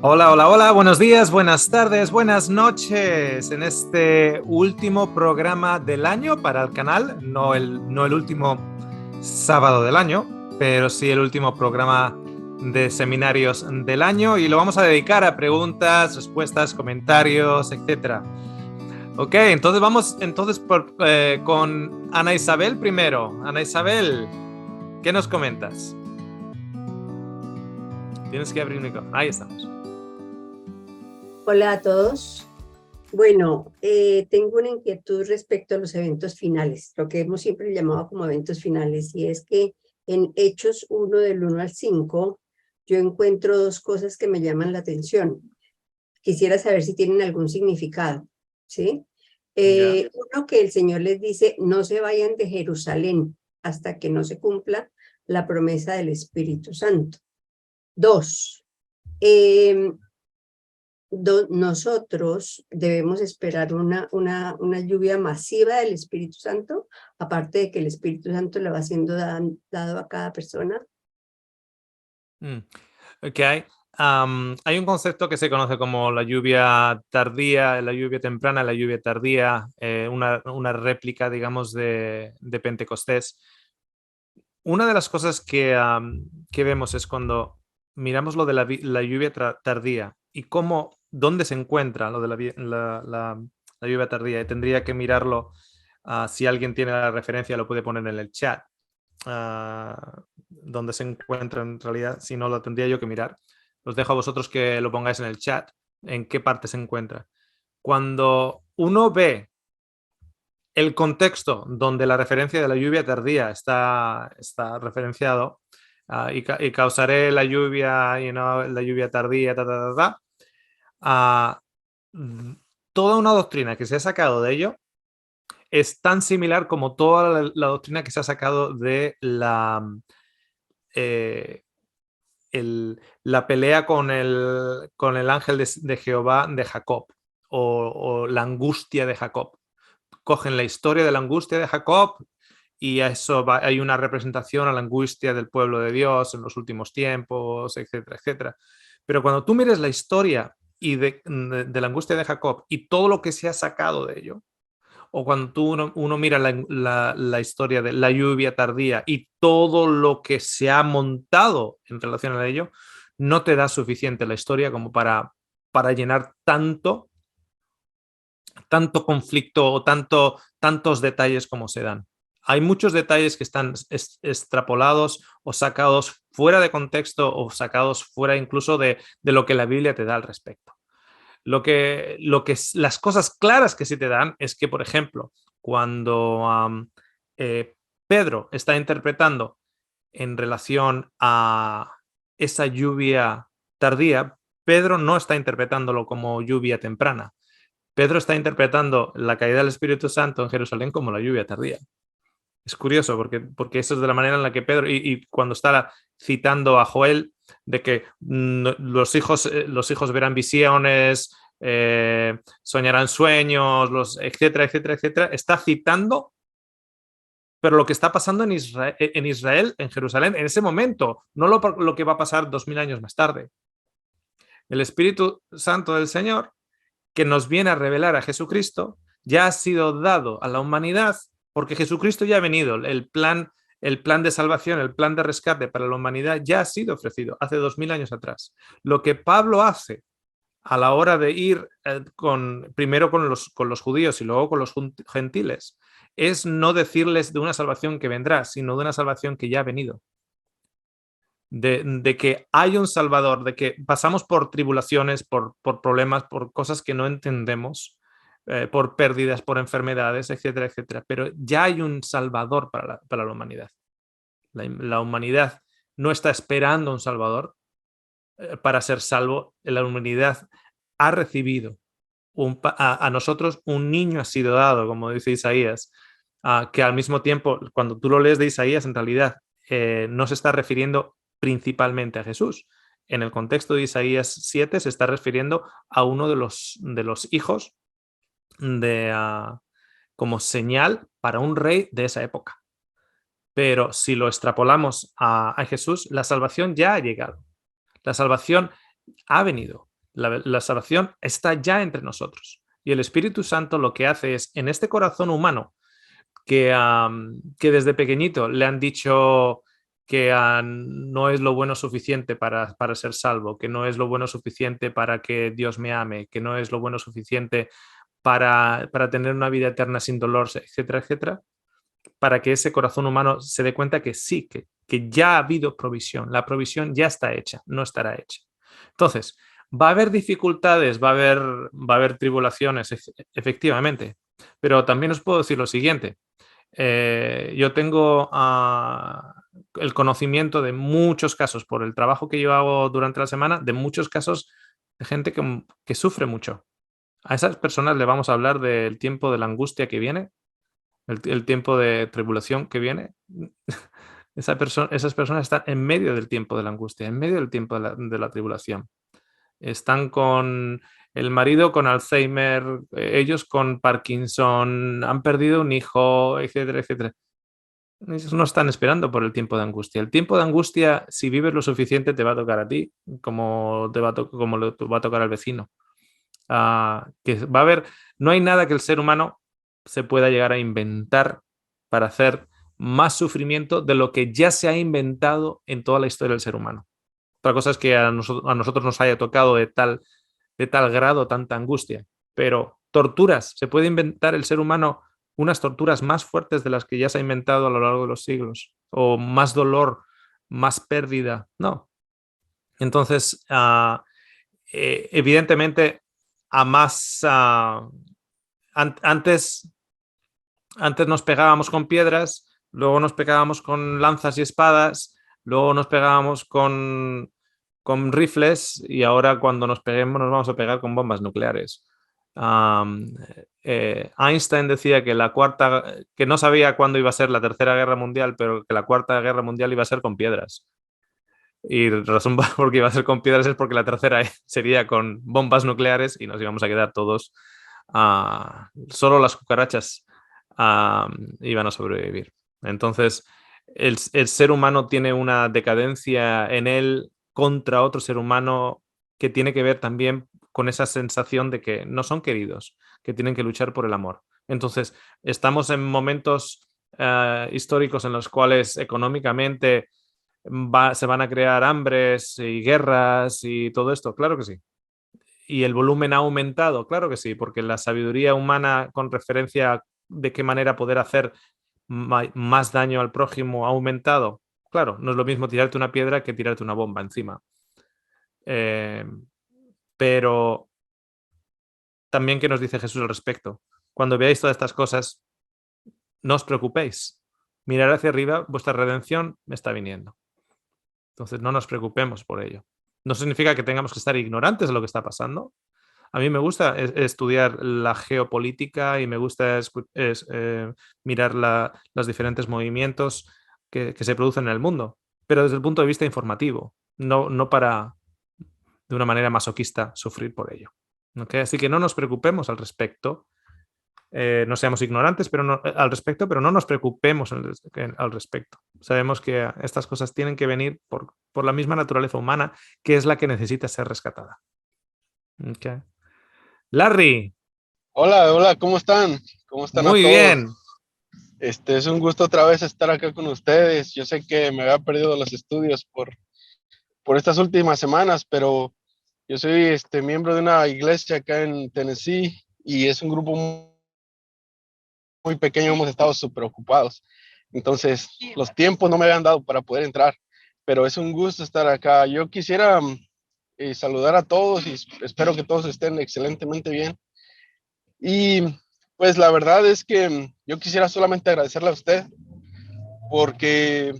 Hola, hola, hola, buenos días, buenas tardes, buenas noches en este último programa del año para el canal, no el último sábado del año, pero sí el último programa de seminarios del año y lo vamos a dedicar a preguntas, respuestas, comentarios, etcétera. Ok, entonces vamos con Ana Isabel primero. Ana Isabel, ¿qué nos comentas? Tienes que abrir el micrófono. Ahí estamos. Hola a todos. Bueno, tengo una inquietud respecto a los eventos finales, lo que hemos siempre llamado como eventos finales, y es que en Hechos 1 del 1 al 5, yo encuentro dos cosas que me llaman la atención. Quisiera saber si tienen algún significado, ¿sí? Ya. Uno, que el Señor les dice, no se vayan de Jerusalén hasta que no se cumpla la promesa del Espíritu Santo. Dos, nosotros debemos esperar una lluvia masiva del Espíritu Santo, aparte de que el Espíritu Santo le va siendo dado a cada persona. Mm. Ok. Hay un concepto que se conoce como la lluvia tardía, la lluvia temprana, la lluvia tardía, una réplica, digamos, de Pentecostés. Una de las cosas que vemos es cuando miramos lo de la lluvia tardía y dónde se encuentra lo de la lluvia tardía. Y tendría que mirarlo, si alguien tiene la referencia, lo puede poner en el chat. Dónde se encuentra en realidad, si no lo tendría yo que mirar. Os dejo a vosotros que lo pongáis en el chat, en qué parte se encuentra. Cuando uno ve el contexto donde la referencia de la lluvia tardía está referenciado, y causaré la lluvia, la lluvia tardía, ah, toda una doctrina que se ha sacado de ello es tan similar como toda la doctrina que se ha sacado de eh, la pelea con el ángel de Jehová de Jacob, o la angustia de Jacob. Cogen la historia de la angustia de Jacob y a eso hay una representación a la angustia del pueblo de Dios en los últimos tiempos, etcétera, etcétera. Pero cuando tú mires la historia de la angustia de Jacob y todo lo que se ha sacado de ello, o cuando uno mira la historia de la lluvia tardía y todo lo que se ha montado en relación a ello, no te da suficiente la historia como para llenar tanto conflicto o tantos detalles como se dan. Hay muchos detalles que están extrapolados o sacados fuera de contexto o sacados fuera incluso de lo que la Biblia te da al respecto. Las cosas claras que sí te dan es que, por ejemplo, cuando eh, Pedro está interpretando en relación a esa lluvia tardía, Pedro no está interpretándolo como lluvia temprana. Pedro está interpretando la caída del Espíritu Santo en Jerusalén como la lluvia tardía. Es curioso porque eso es de la manera en la que Pedro, y cuando está citando a Joel, de que los hijos verán visiones, soñarán sueños, etcétera, etcétera, etcétera, está citando, pero lo que está pasando en Israel, en Jerusalén, en ese momento, no lo que va a pasar 2000 años más tarde. El Espíritu Santo del Señor, que nos viene a revelar a Jesucristo, ya ha sido dado a la humanidad porque Jesucristo ya ha venido. El plan de salvación, el plan de rescate para la humanidad ya ha sido ofrecido hace 2000 años atrás. Lo que Pablo hace a la hora de ir primero con los judíos y luego con los gentiles es no decirles de una salvación que vendrá, sino de una salvación que ya ha venido. De que hay un Salvador, de que pasamos por tribulaciones, por problemas, por cosas que no entendemos, por pérdidas, por enfermedades, etcétera, etcétera. Pero ya hay un Salvador para la humanidad. La humanidad no está esperando un Salvador para ser salvo. La humanidad ha recibido a nosotros un niño ha sido dado, como dice Isaías, que al mismo tiempo, cuando tú lo lees de Isaías, en realidad no se está refiriendo principalmente a Jesús. En el contexto de Isaías 7 se está refiriendo a uno de los hijos como señal para un rey de esa época. Pero si lo extrapolamos a Jesús, la salvación ya ha llegado. La salvación ha venido. La salvación está ya entre nosotros. Y el Espíritu Santo lo que hace es, en este corazón humano, que desde pequeñito le han dicho que no es lo bueno suficiente para ser salvo, que no es lo bueno suficiente para que Dios me ame, que no es lo bueno suficiente para tener una vida eterna sin dolor, etcétera, etcétera, para que ese corazón humano se dé cuenta que sí, que ya ha habido provisión, la provisión ya está hecha, no estará hecha. Entonces, va a haber dificultades, va a haber tribulaciones, efectivamente, pero también os puedo decir lo siguiente. Yo tengo el conocimiento de muchos casos, por el trabajo que yo hago durante la semana, de muchos casos de gente que sufre mucho. A esas personas le vamos a hablar del tiempo de la angustia que viene, el tiempo de tribulación que viene. Esas personas están en medio del tiempo de la angustia, en medio del tiempo de la tribulación. Están con el marido con Alzheimer, ellos con Parkinson, han perdido un hijo, etcétera, etcétera. Ellos no están esperando por el tiempo de angustia. El tiempo de angustia, si vives lo suficiente, te va a tocar a ti, como como le va a tocar al vecino. Que va a haber, no hay nada que el ser humano se pueda llegar a inventar para hacer más sufrimiento de lo que ya se ha inventado en toda la historia del ser humano. Otra cosa es que a nosotros nos haya tocado de tal grado tanta angustia, pero torturas, se puede inventar el ser humano unas torturas más fuertes de las que ya se ha inventado a lo largo de los siglos, o más dolor, más pérdida, no. Entonces, evidentemente, a más... antes nos pegábamos con piedras, luego nos pegábamos con lanzas y espadas, luego nos pegábamos con rifles y ahora cuando nos peguemos nos vamos a pegar con bombas nucleares. Einstein decía que no sabía cuándo iba a ser la Tercera Guerra Mundial, pero que la Cuarta Guerra Mundial iba a ser con piedras. Y la razón por qué iba a ser con piedras es porque la tercera sería con bombas nucleares y nos íbamos a quedar todos. Solo las cucarachas iban a sobrevivir. Entonces, el ser humano tiene una decadencia en él contra otro ser humano que tiene que ver también con esa sensación de que no son queridos, que tienen que luchar por el amor. Entonces, estamos en momentos históricos en los cuales económicamente se van a crear hambres y guerras y todo esto, claro que sí. Y el volumen ha aumentado, claro que sí, porque la sabiduría humana con referencia a de qué manera poder hacer más daño al prójimo ha aumentado. Claro, no es lo mismo tirarte una piedra que tirarte una bomba encima. Pero también, ¿qué nos dice Jesús al respecto? Cuando veáis todas estas cosas, no os preocupéis. Mirad hacia arriba, vuestra redención está viniendo. Entonces, no nos preocupemos por ello. No significa que tengamos que estar ignorantes de lo que está pasando. A mí me gusta estudiar la geopolítica y me gusta mirar los diferentes movimientos que se producen en el mundo, pero desde el punto de vista informativo, no para, de una manera masoquista, sufrir por ello. ¿Okay? Así que no nos preocupemos al respecto. No seamos ignorantes al respecto, pero no nos preocupemos al respecto. Sabemos que estas cosas tienen que venir por la misma naturaleza humana, que es la que necesita ser rescatada. Okay. Larry. Hola, hola, ¿cómo están? ¿Cómo están a Muy todos? bien. Es un gusto otra vez estar acá con ustedes. Yo sé que me había perdido los estudios por estas últimas semanas, pero yo soy miembro de una iglesia acá en Tennessee y es un grupo muy pequeño, hemos estado súper ocupados. Entonces, los tiempos no me habían dado para poder entrar, pero es un gusto estar acá. Yo quisiera saludar a todos y espero que todos estén excelentemente bien. Y pues la verdad es que yo quisiera solamente agradecerle a usted porque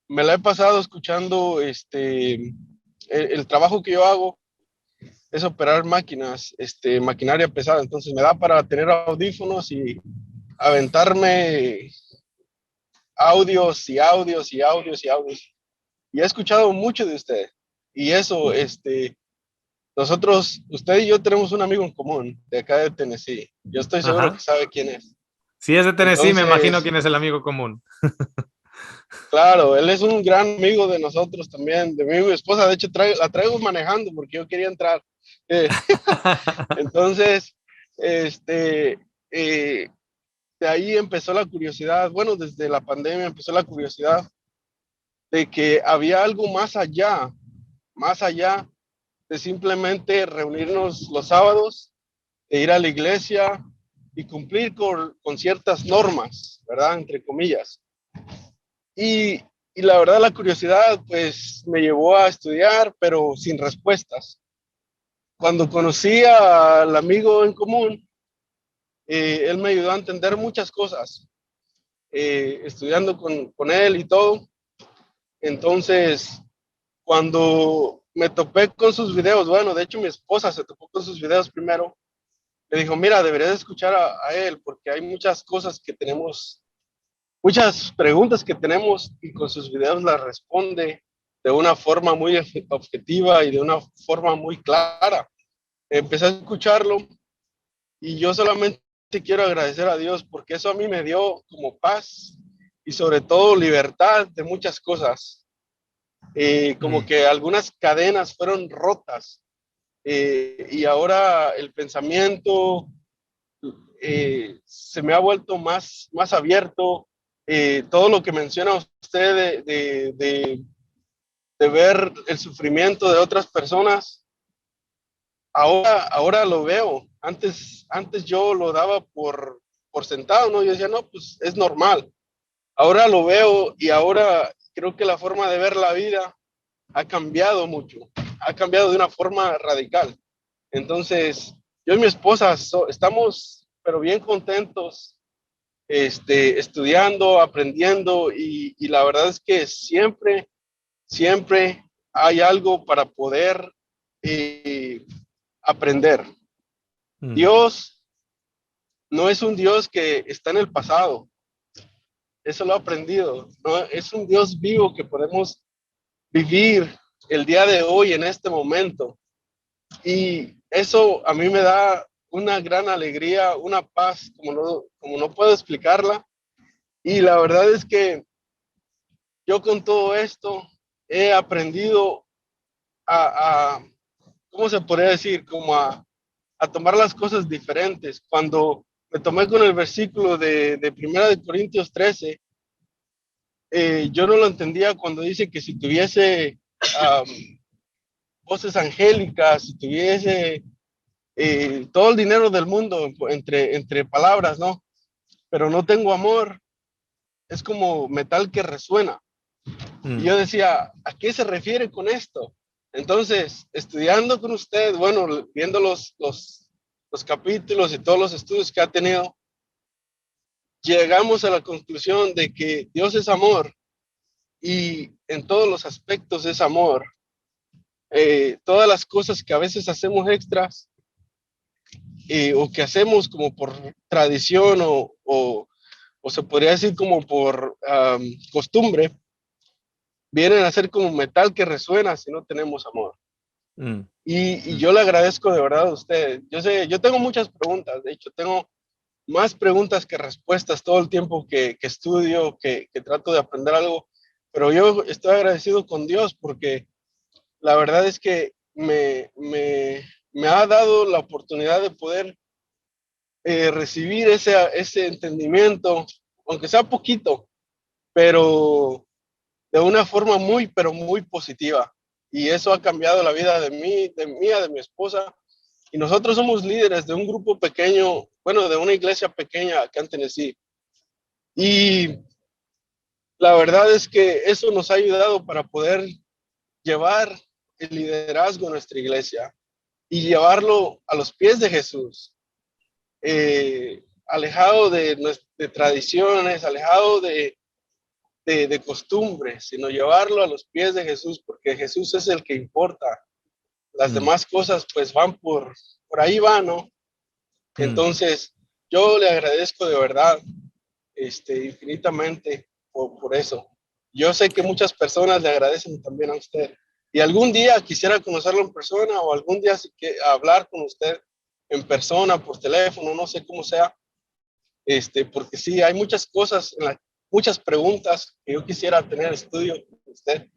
me la he pasado escuchando el trabajo que yo hago es operar máquinas, maquinaria pesada, entonces me da para tener audífonos y aventarme audios y audios y audios y audios. Y he escuchado mucho de usted. Y eso, nosotros, usted y yo tenemos un amigo en común de acá de Tennessee. Yo estoy seguro Ajá. que sabe quién es. Si es de Tennessee, me Entonces, imagino quién es el amigo común. claro, él es un gran amigo de nosotros también, de mí y mi esposa. De hecho, la traigo manejando porque yo quería entrar. Entonces, este, de ahí empezó la curiosidad, bueno, desde la pandemia empezó la curiosidad de que había algo más allá de simplemente reunirnos los sábados, de ir a la iglesia y cumplir con ciertas normas, ¿verdad? Entre comillas. Y, y la verdad la curiosidad pues me llevó a estudiar, pero sin respuestas. Cuando conocí al amigo en común, él me ayudó a entender muchas cosas, estudiando con él y todo. Entonces, cuando me topé con sus videos, bueno, de hecho mi esposa se topó con sus videos primero, le dijo, mira, deberías escuchar a él porque hay muchas cosas que tenemos, muchas preguntas que tenemos y con sus videos las responde de una forma muy objetiva y de una forma muy clara. Empecé a escucharlo y yo solamente quiero agradecer a Dios porque eso a mí me dio como paz y sobre todo libertad de muchas cosas. Como que algunas cadenas fueron rotas y ahora el pensamiento se me ha vuelto más abierto. Todo lo que menciona usted de ver el sufrimiento de otras personas, ahora lo veo. Antes yo lo daba por sentado, ¿no? Yo decía, no, pues es normal. Ahora lo veo y ahora creo que la forma de ver la vida ha cambiado mucho, ha cambiado de una forma radical. Entonces, yo y mi esposa estamos, pero bien contentos, estudiando, aprendiendo y la verdad es que siempre hay algo para poder aprender. Dios no es un Dios que está en el pasado, eso lo he aprendido, ¿no? Es un Dios vivo que podemos vivir el día de hoy en este momento. Y eso a mí me da una gran alegría, una paz, como no puedo explicarla. Y la verdad es que yo con todo esto he aprendido a ¿cómo se podría decir? Como a tomar las cosas diferentes. Cuando me tomé con el versículo de Primera de Corintios 13, yo no lo entendía cuando dice que si tuviese voces angélicas, si tuviese todo el dinero del mundo entre palabras, ¿no? Pero no tengo amor, es como metal que resuena. Y yo decía, ¿a qué se refiere con esto? Entonces, estudiando con usted, bueno, viendo los capítulos y todos los estudios que ha tenido, llegamos a la conclusión de que Dios es amor y en todos los aspectos es amor. Todas las cosas que a veces hacemos extras o que hacemos como por tradición o se podría decir como por costumbre, vienen a ser como metal que resuena si no tenemos amor. Y yo le agradezco de verdad a usted. Yo tengo muchas preguntas, de hecho tengo más preguntas que respuestas todo el tiempo que estudio, que trato de aprender algo, pero yo estoy agradecido con Dios porque la verdad es que me ha dado la oportunidad de poder recibir ese entendimiento, aunque sea poquito, pero de una forma pero muy positiva. Y eso ha cambiado la vida de mí, de mi esposa. Y nosotros somos líderes de un grupo pequeño, bueno, de una iglesia pequeña acá en Tennessee. Y la verdad es que eso nos ha ayudado para poder llevar el liderazgo a nuestra iglesia y llevarlo a los pies de Jesús. Alejado de tradiciones, alejado de costumbres, sino llevarlo a los pies de Jesús, porque Jesús es el que importa. Las demás cosas pues van por ahí van, ¿no? Entonces, yo le agradezco de verdad, infinitamente por eso. Yo sé que muchas personas le agradecen también a usted. Y algún día quisiera conocerlo en persona o algún día hablar con usted en persona, por teléfono, no sé cómo sea, porque sí, hay muchas cosas, muchas preguntas que yo quisiera tener estudio con usted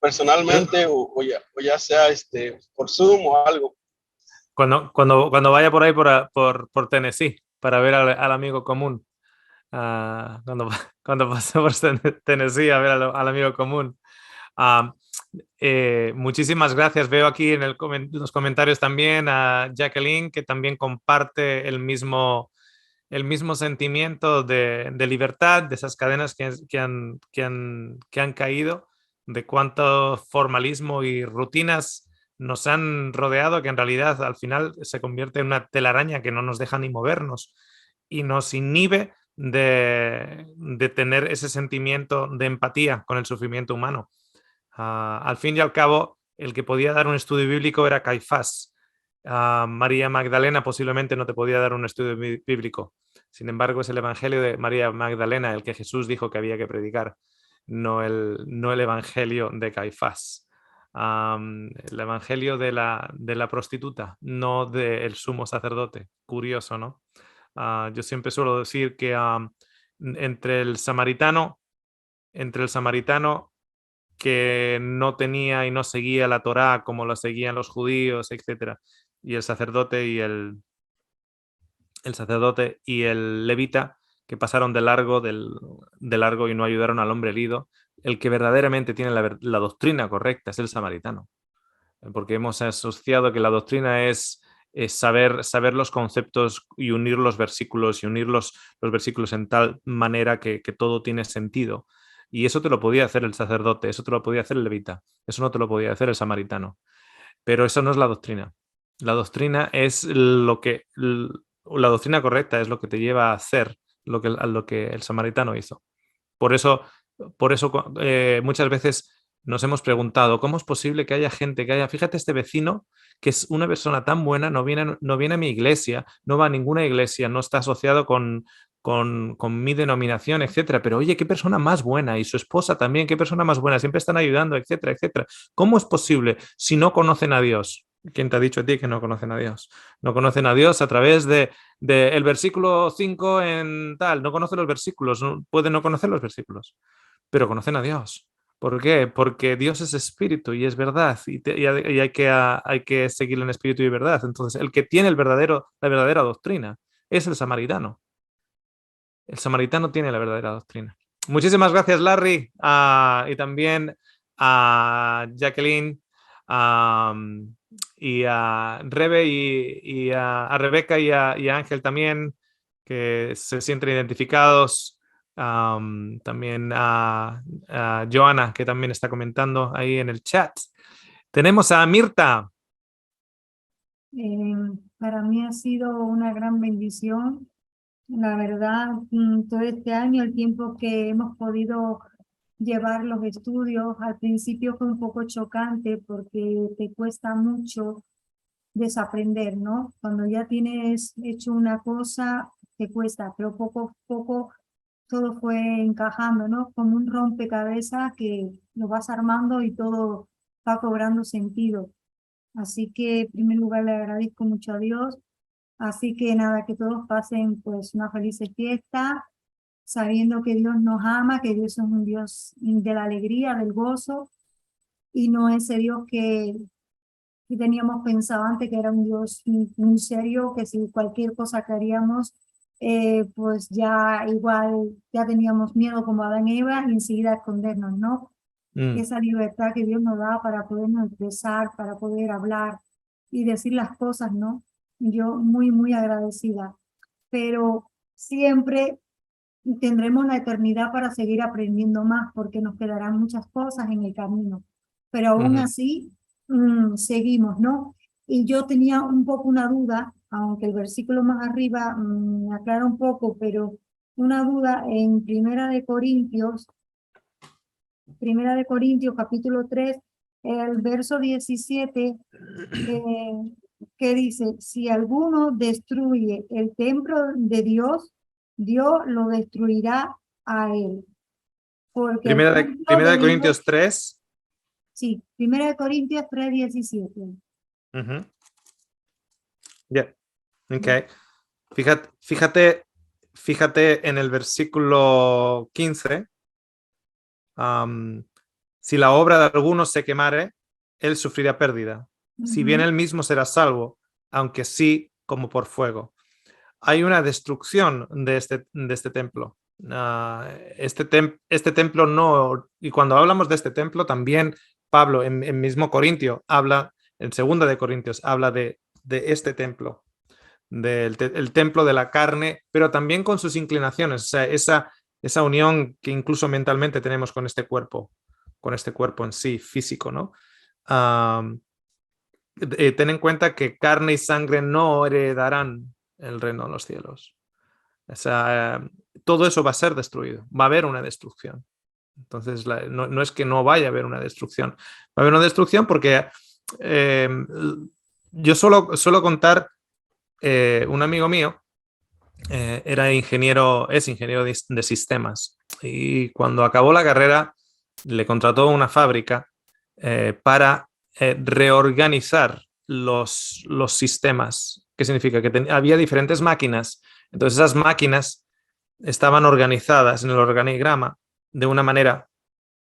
personalmente o ya sea por Zoom o algo. Cuando vaya por ahí por Tennessee para ver al amigo común. Cuando, cuando pase por Tennessee a ver al amigo común. Ah, muchísimas gracias. Veo aquí en los comentarios también a Jacqueline, que también comparte el mismo sentimiento de libertad, de esas cadenas que han caído, de cuánto formalismo y rutinas nos han rodeado, que en realidad al final se convierte en una telaraña que no nos deja ni movernos y nos inhibe de tener ese sentimiento de empatía con el sufrimiento humano. Al fin y al cabo, el que podía dar un estudio bíblico era Caifás. María Magdalena posiblemente no te podía dar un estudio bíblico. Sin embargo, es el Evangelio de María Magdalena el que Jesús dijo que había que predicar, no el Evangelio de Caifás. El Evangelio de la prostituta, no del sumo sacerdote. Curioso, ¿no? Yo siempre suelo decir que entre el samaritano que no tenía y no seguía la Torá como la seguían los judíos, etc., y el sacerdote y el levita, que pasaron de largo y no ayudaron al hombre herido, el que verdaderamente tiene la doctrina correcta es el samaritano, porque hemos asociado que la doctrina es saber los conceptos y unir los versículos los versículos en tal manera que todo tiene sentido. Y eso te lo podía hacer el sacerdote, eso te lo podía hacer el levita, eso no te lo podía hacer el samaritano. Pero eso no es la doctrina. La doctrina es la doctrina correcta es lo que te lleva a hacer lo que el samaritano hizo. Por eso, muchas veces nos hemos preguntado, ¿cómo es posible que haya gente fíjate, este vecino, que es una persona tan buena, no viene a mi iglesia, no va a ninguna iglesia, no está asociado con mi denominación, etcétera, pero oye, qué persona más buena, y su esposa también, qué persona más buena, siempre están ayudando, etcétera, etcétera? ¿Cómo es posible si no conocen a Dios? ¿Quién te ha dicho a ti que no conocen a Dios? No conocen a Dios a través de el versículo 5 en tal, no conocen los versículos, pueden no conocer los versículos, pero conocen a Dios. ¿Por qué? Porque Dios es espíritu y es verdad, y hay que seguirlo en espíritu y verdad. Entonces, el que tiene la verdadera doctrina es el samaritano. El samaritano tiene la verdadera doctrina. Muchísimas gracias, Larry, y también a Jacqueline, y a Rebe y a Rebeca y a Ángel también, que se sienten identificados. También a Joana, que también está comentando ahí en el chat. Tenemos a Mirta. Para mí ha sido una gran bendición. La verdad, todo este año, el tiempo que hemos podido llevar los estudios, al principio fue un poco chocante porque te cuesta mucho desaprender, ¿no? Cuando ya tienes hecho una cosa, te cuesta, pero poco a poco todo fue encajando, ¿no? Como un rompecabezas que lo vas armando y todo va cobrando sentido. Así que, en primer lugar, le agradezco mucho a Dios. Así que nada, que todos pasen pues una feliz fiesta, sabiendo que Dios nos ama, que Dios es un Dios de la alegría, del gozo, y no ese Dios que teníamos pensado antes, que era un Dios muy serio, que si cualquier cosa que haríamos, pues ya igual ya teníamos miedo como Adán y Eva y enseguida escondernos, ¿no? Esa libertad que Dios nos da para podernos expresar, para poder hablar y decir las cosas, ¿no? Yo muy agradecida, pero siempre tendremos la eternidad para seguir aprendiendo más porque nos quedarán muchas cosas en el camino, pero aún así seguimos, ¿no? Y yo tenía un poco una duda, aunque el versículo más arriba me aclara un poco, pero una duda en Primera de Corintios capítulo 3, el verso 17, que dice, si alguno destruye el templo de Dios, Dios lo destruirá a él. Porque Primera de Corintios 3. Sí, Primera de Corintios 3, 17. Yeah. Okay. Fíjate en el versículo 15. Si la obra de alguno se quemare, él sufrirá pérdida. Si bien él mismo será salvo, aunque sí como por fuego. Hay una destrucción de este templo. Este templo no, y cuando hablamos de este templo, también Pablo en mismo Corintio habla, en segunda de Corintios, habla de este templo, el templo de la carne, pero también con sus inclinaciones, o sea, esa unión que incluso mentalmente tenemos con este cuerpo en sí, físico, ¿no? Ten en cuenta que carne y sangre no heredarán el reino de los cielos. O sea, todo eso va a ser destruido, va a haber una destrucción. Entonces, no es que no vaya a haber una destrucción, va a haber una destrucción porque yo suelo contar, un amigo mío es ingeniero de sistemas, y cuando acabó la carrera le contrató una fábrica para reorganizar los sistemas. ¿Qué significa? Que había diferentes máquinas, entonces esas máquinas estaban organizadas en el organigrama de una manera,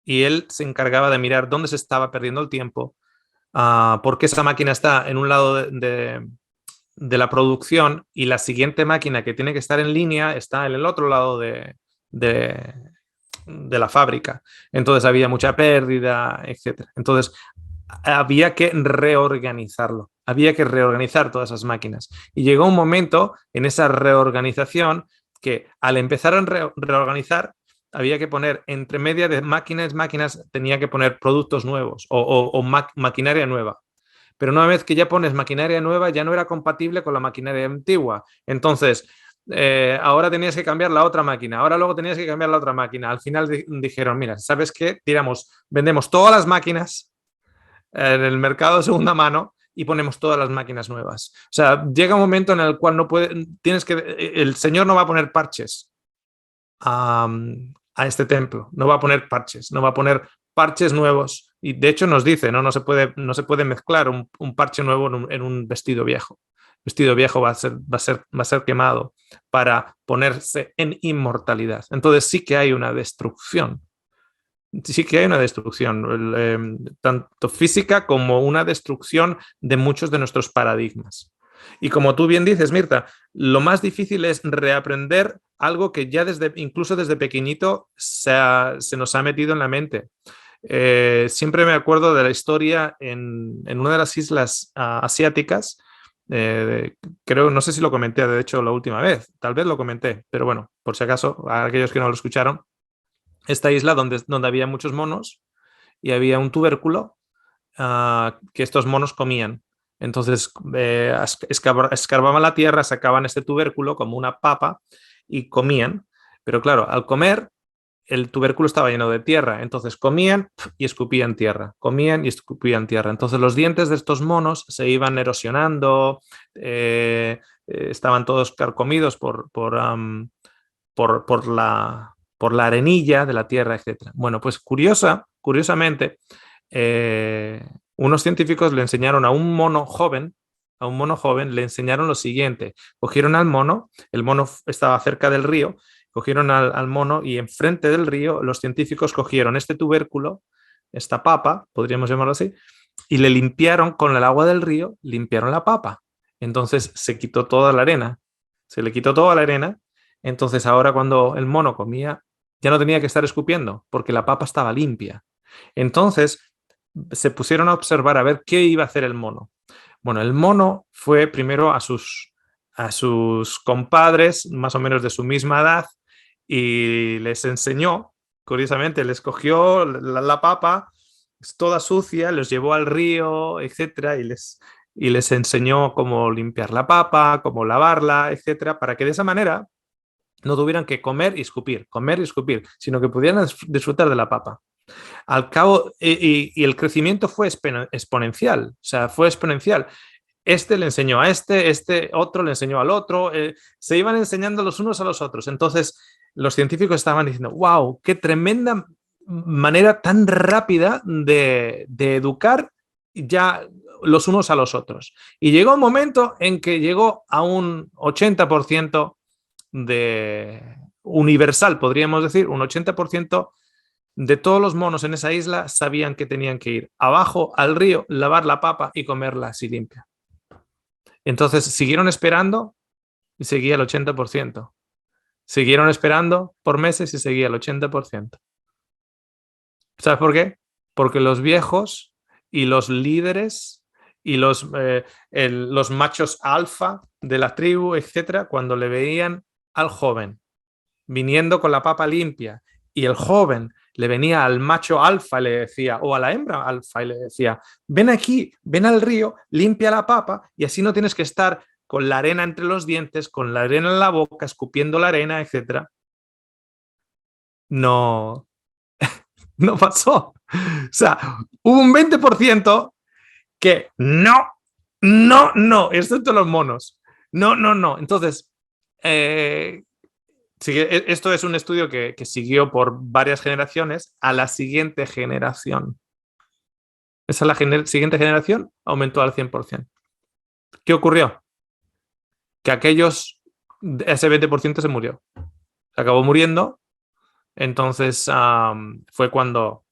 y él se encargaba de mirar dónde se estaba perdiendo el tiempo, por qué esa máquina está en un lado de la producción y la siguiente máquina que tiene que estar en línea está en el otro lado de la fábrica. Entonces había mucha pérdida, etc. Entonces había que reorganizarlo, había que reorganizar todas esas máquinas. Y llegó un momento en esa reorganización que al empezar a reorganizar había que poner entre media de máquinas, tenía que poner productos nuevos o maquinaria nueva. Pero una vez que ya pones maquinaria nueva, ya no era compatible con la maquinaria antigua. Entonces, ahora tenías que cambiar la otra máquina, ahora luego tenías que cambiar la otra máquina. Al final dijeron, mira, ¿sabes qué? Vendemos todas las máquinas en el mercado de segunda mano y ponemos todas las máquinas nuevas. O sea, llega un momento en el cual el Señor no va a poner parches a este templo, no va a poner parches nuevos, y de hecho nos dice, no se puede mezclar un parche nuevo en un vestido viejo. El vestido viejo va a ser quemado para ponerse en inmortalidad. Entonces sí que hay una destrucción. Sí que hay una destrucción, tanto física como una destrucción de muchos de nuestros paradigmas. Y como tú bien dices, Mirta, lo más difícil es reaprender algo que ya incluso desde pequeñito se nos ha metido en la mente. Siempre me acuerdo de la historia en una de las islas asiáticas. Creo, no sé si lo comenté, de hecho, la última vez. Tal vez lo comenté, pero bueno, por si acaso, a aquellos que no lo escucharon, esta isla donde había muchos monos y había un tubérculo que estos monos comían. Entonces escarbaban la tierra, sacaban este tubérculo como una papa y comían. Pero claro, al comer, el tubérculo estaba lleno de tierra. Entonces comían y escupían tierra. Comían y escupían tierra. Entonces los dientes de estos monos se iban erosionando, estaban todos carcomidos por la arenilla de la tierra, etc. Bueno, pues curiosamente, unos científicos le enseñaron a un mono joven, le enseñaron lo siguiente. Cogieron al mono, el mono estaba cerca del río, cogieron al mono y enfrente del río los científicos cogieron este tubérculo, esta papa, podríamos llamarlo así, y le limpiaron con el agua del río, limpiaron la papa. Entonces se quitó toda la arena, se le quitó toda la arena. Entonces ahora cuando el mono comía ya no tenía que estar escupiendo porque la papa estaba limpia. Entonces se pusieron a observar a ver qué iba a hacer el mono. Bueno, el mono fue primero a sus compadres más o menos de su misma edad y les enseñó, curiosamente, les cogió la papa toda sucia, los llevó al río, etcétera, y les enseñó cómo limpiar la papa, cómo lavarla, etcétera, para que de esa manera no tuvieran que comer y escupir, sino que pudieran disfrutar de la papa. Al cabo, y el crecimiento fue exponencial, o sea, fue exponencial. Este le enseñó a este otro le enseñó al otro, se iban enseñando los unos a los otros. Entonces, los científicos estaban diciendo, wow, qué tremenda manera tan rápida de educar ya los unos a los otros. Y llegó un momento en que llegó a un 80% de universal, podríamos decir, un 80% de todos los monos en esa isla sabían que tenían que ir abajo al río, lavar la papa y comerla así limpia. Entonces siguieron esperando y seguía el 80%. Siguieron esperando por meses y seguía el 80%. ¿Sabes por qué? Porque los viejos y los líderes y los machos alfa de la tribu, etcétera, cuando le veían al joven viniendo con la papa limpia y el joven le venía al macho alfa y le decía, o a la hembra alfa y le decía, ven aquí, ven al río, limpia la papa y así no tienes que estar con la arena entre los dientes, con la arena en la boca, escupiendo la arena, etcétera. No, no pasó. O sea, hubo un 20% que no, excepto los monos. No. Entonces, esto es un estudio que siguió por varias generaciones a la siguiente generación. La siguiente generación aumentó al 100%. ¿Qué ocurrió? Que ese 20% se murió. Se acabó muriendo. Entonces fue cuando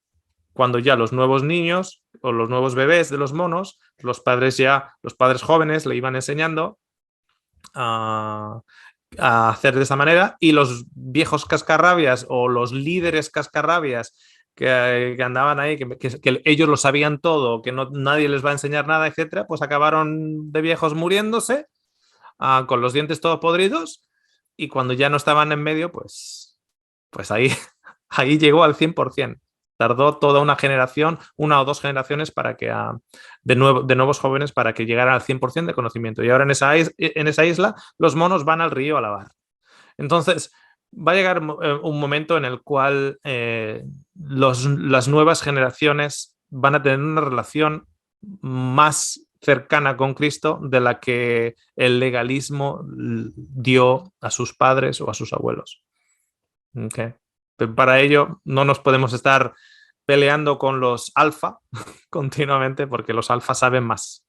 ya los nuevos niños o los nuevos bebés de los monos, los padres jóvenes le iban enseñando a hacer de esa manera, y los viejos cascarrabias o los líderes cascarrabias que andaban ahí, que ellos lo sabían todo, que nadie les va a enseñar nada, etcétera, pues acabaron de viejos muriéndose con los dientes todos podridos, y cuando ya no estaban en medio, pues ahí llegó al 100%. Tardó toda una generación, 1 o 2 generaciones para que de nuevos jóvenes para que llegaran al 100% de conocimiento. Y ahora en esa isla los monos van al río a lavar. Entonces va a llegar un momento en el cual las nuevas generaciones van a tener una relación más cercana con Cristo de la que el legalismo dio a sus padres o a sus abuelos. Okay. Pero para ello no nos podemos estar peleando con los alfa continuamente, porque los alfa saben más.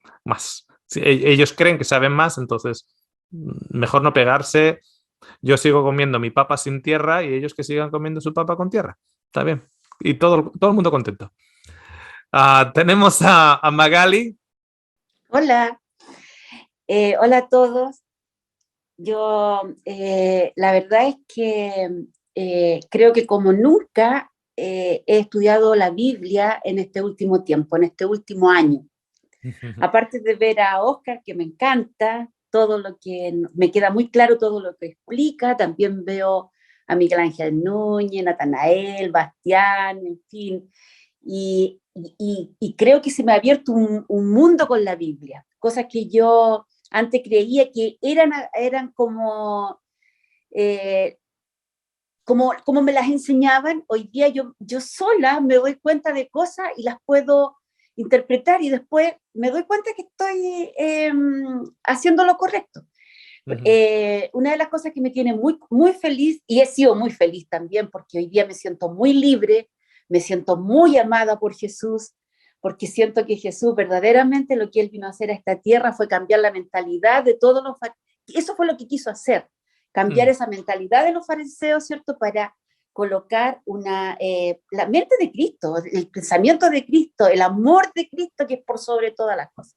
Ellos creen que saben más, entonces mejor no pegarse. Yo sigo comiendo mi papa sin tierra y ellos que sigan comiendo su papa con tierra. Está bien. Y todo el mundo contento. Tenemos a Magali. Hola, hola a todos. Yo la verdad es que creo que como nunca he estudiado la Biblia en este último tiempo, en este último año. Aparte de ver a Oscar, que me encanta, todo lo que me queda muy claro, todo lo que explica, también veo a Miguel Ángel Núñez, Natanael, Bastián, en fin, y creo que se me ha abierto un mundo con la Biblia, cosas que yo antes creía que eran como me las enseñaban. Hoy día yo sola me doy cuenta de cosas y las puedo interpretar y después me doy cuenta que estoy haciendo lo correcto. Una de las cosas que me tiene muy, muy feliz, y he sido muy feliz también, porque hoy día me siento muy libre, me siento muy amada por Jesús, porque siento que Jesús verdaderamente lo que Él vino a hacer a esta tierra fue cambiar la mentalidad de todos los fariseos. Eso fue lo que quiso hacer, cambiar esa mentalidad de los fariseos, ¿cierto?, para colocar la mente de Cristo, el pensamiento de Cristo, el amor de Cristo, que es por sobre todas las cosas.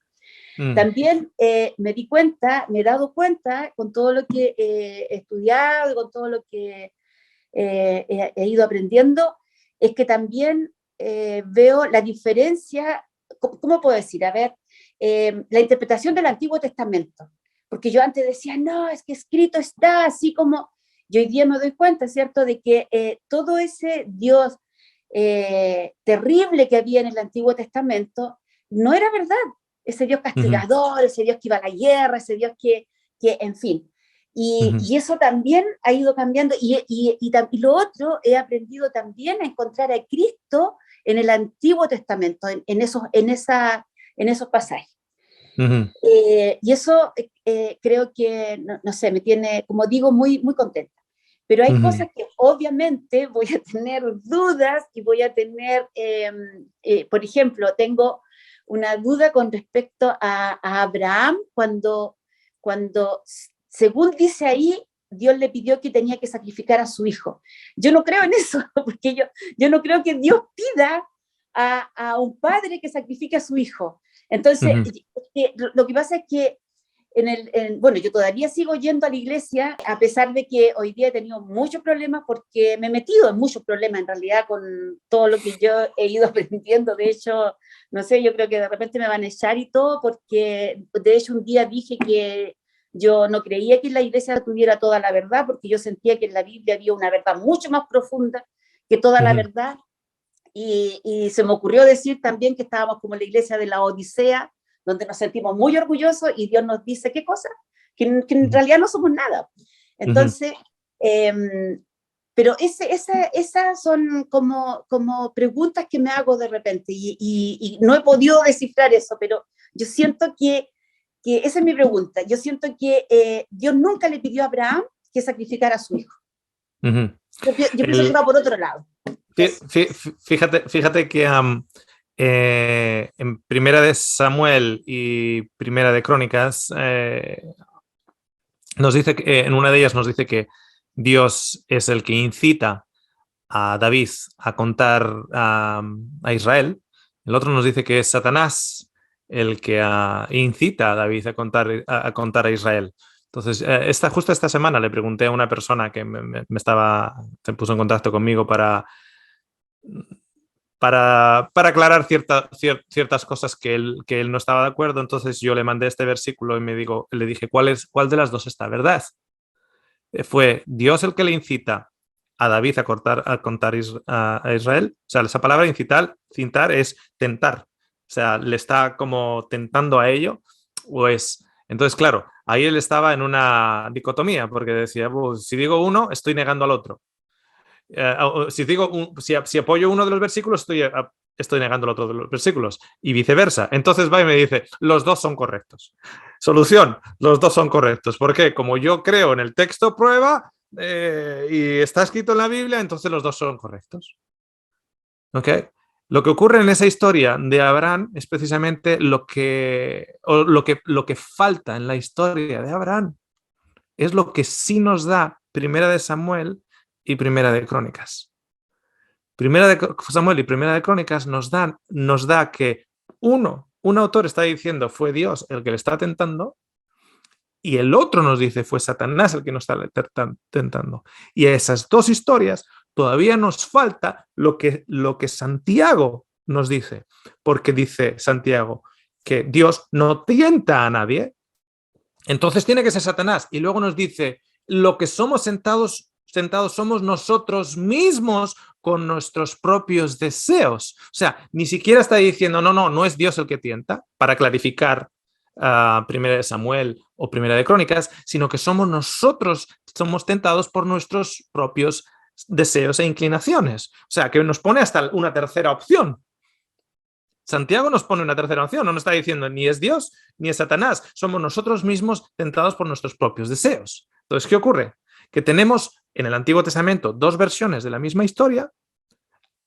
También me he dado cuenta con todo lo que he estudiado, con todo lo que he ido aprendiendo, es que también veo la diferencia. ¿Cómo puedo decir? A ver, la interpretación del Antiguo Testamento, porque yo antes decía, no, es que escrito está así como, y hoy día me doy cuenta, ¿cierto?, de que todo ese Dios terrible que había en el Antiguo Testamento no era verdad. Ese Dios castigador, ese Dios que iba a la guerra, ese Dios que en fin. Y eso también ha ido cambiando. Y lo otro, he aprendido también a encontrar a Cristo en el Antiguo Testamento, en esos pasajes. Y eso creo que, no sé, me tiene, como digo, muy, muy contenta. Pero hay cosas que obviamente voy a tener dudas y voy a tener, por ejemplo, tengo una duda con respecto a Abraham cuando, según dice ahí, Dios le pidió que tenía que sacrificar a su hijo. Yo no creo en eso, porque yo no creo que Dios pida a un padre que sacrifique a su hijo. Entonces, lo que pasa es que bueno, yo todavía sigo yendo a la iglesia, a pesar de que hoy día he tenido muchos problemas, porque me he metido en muchos problemas en realidad con todo lo que yo he ido aprendiendo. De hecho, no sé, yo creo que de repente me van a echar y todo, porque de hecho un día dije que yo no creía que la iglesia tuviera toda la verdad, porque yo sentía que en la Biblia había una verdad mucho más profunda que toda la verdad. Y se me ocurrió decir también que estábamos como la iglesia de la Odisea, donde nos sentimos muy orgullosos y Dios nos dice, ¿qué cosa? Que en realidad no somos nada. Entonces, pero esas son como preguntas que me hago de repente, y no he podido descifrar eso, pero yo siento que esa es mi pregunta. Yo siento que Dios nunca le pidió a Abraham que sacrificara a su hijo. Yo pienso que va por otro lado. Fíjate que en Primera de Samuel y Primera de Crónicas nos dice que, en una de ellas nos dice que Dios es el que incita a David a contar a Israel. El otro nos dice que es Satanás el que incita a David a contar a Israel. Entonces, justo esta semana le pregunté a una persona que se puso en contacto conmigo para aclarar ciertas cosas que él no estaba de acuerdo. Entonces yo le mandé este versículo y le dije, ¿cuál de las dos está verdad? ¿Fue Dios el que le incita a David a contar a Israel? O sea, esa palabra incitar es tentar. O sea, le está como tentando a ello. Entonces, claro, ahí él estaba en una dicotomía, porque decía, pues, si digo uno, estoy negando al otro. Si apoyo uno de los versículos, estoy negando el otro de los versículos, y viceversa. Entonces va y me dice, los dos son correctos. Solución, los dos son correctos. ¿Por qué? Como yo creo en el texto prueba y está escrito en la Biblia, entonces los dos son correctos. ¿Ok? Lo que ocurre en esa historia de Abraham es precisamente lo que falta en la historia de Abraham. Es lo que sí nos da Primera de Samuel y Primera de Crónicas. Primera de Samuel y Primera de Crónicas nos da que un autor está diciendo fue Dios el que le está tentando, y el otro nos dice fue Satanás el que nos está tentando. Y a esas dos historias todavía nos falta lo que Santiago nos dice, porque dice Santiago que Dios no tienta a nadie, entonces tiene que ser Satanás. Y luego nos dice, lo que somos sentados somos nosotros mismos con nuestros propios deseos. O sea, ni siquiera está diciendo, no es Dios el que tienta, para clarificar Primera de Samuel o Primera de Crónicas, sino que somos nosotros, somos tentados por nuestros propios deseos e inclinaciones. O sea, que nos pone hasta una tercera opción. Santiago nos pone una tercera opción, no nos está diciendo ni es Dios ni es Satanás, somos nosotros mismos tentados por nuestros propios deseos. Entonces, ¿qué ocurre? Que tenemos en el Antiguo Testamento dos versiones de la misma historia,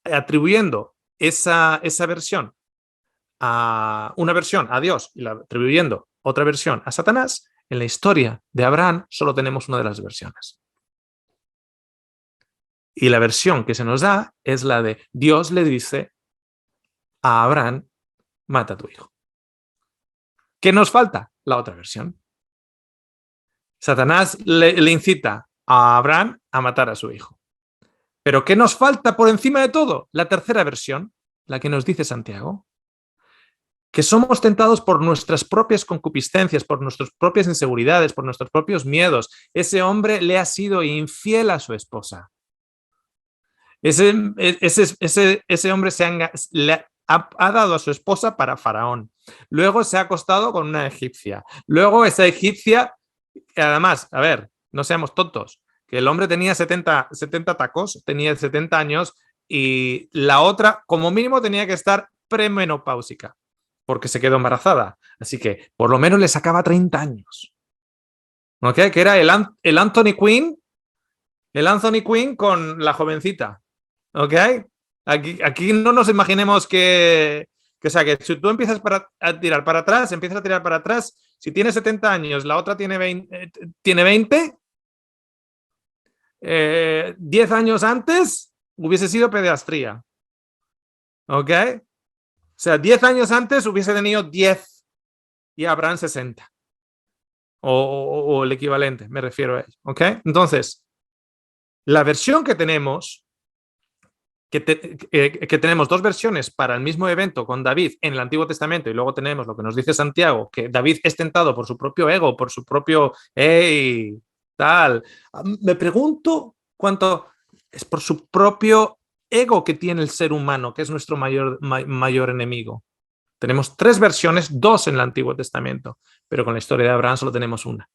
atribuyendo esa versión a una versión a Dios y atribuyendo otra versión a Satanás. En la historia de Abraham solo tenemos una de las versiones. Y la versión que se nos da es la de Dios le dice a Abraham, mata a tu hijo. ¿Qué nos falta? La otra versión. Satanás le incita a Abraham a matar a su hijo. Pero ¿qué nos falta por encima de todo? La tercera versión, la que nos dice Santiago, que somos tentados por nuestras propias concupiscencias, por nuestras propias inseguridades, por nuestros propios miedos. Ese hombre le ha sido infiel a su esposa. Ese hombre ha dado a su esposa para Faraón. Luego se ha acostado con una egipcia. Luego esa egipcia, además, a ver, no seamos tontos, que el hombre tenía 70 tacos, tenía 70 años, y la otra, como mínimo, tenía que estar premenopáusica, porque se quedó embarazada. Así que por lo menos le sacaba 30 años. ¿Ok? Que era el Anthony Quinn con la jovencita. ¿Ok? Aquí no nos imaginemos que si tú empiezas a tirar para atrás, si tienes 70 años, la otra tiene 20, 10 años antes hubiese sido pediatría. ¿Ok? O sea, 10 años antes hubiese tenido 10 y Abraham 60. o el equivalente, me refiero a ello. ¿Ok? Entonces, la versión que tenemos, que tenemos dos versiones para el mismo evento con David en el Antiguo Testamento, y luego tenemos lo que nos dice Santiago, que David es tentado por su propio ego, por su propio, hey, tal. Me pregunto cuánto es por su propio ego que tiene el ser humano, que es nuestro mayor enemigo. Tenemos tres versiones, dos en el Antiguo Testamento, pero con la historia de Abraham solo tenemos una.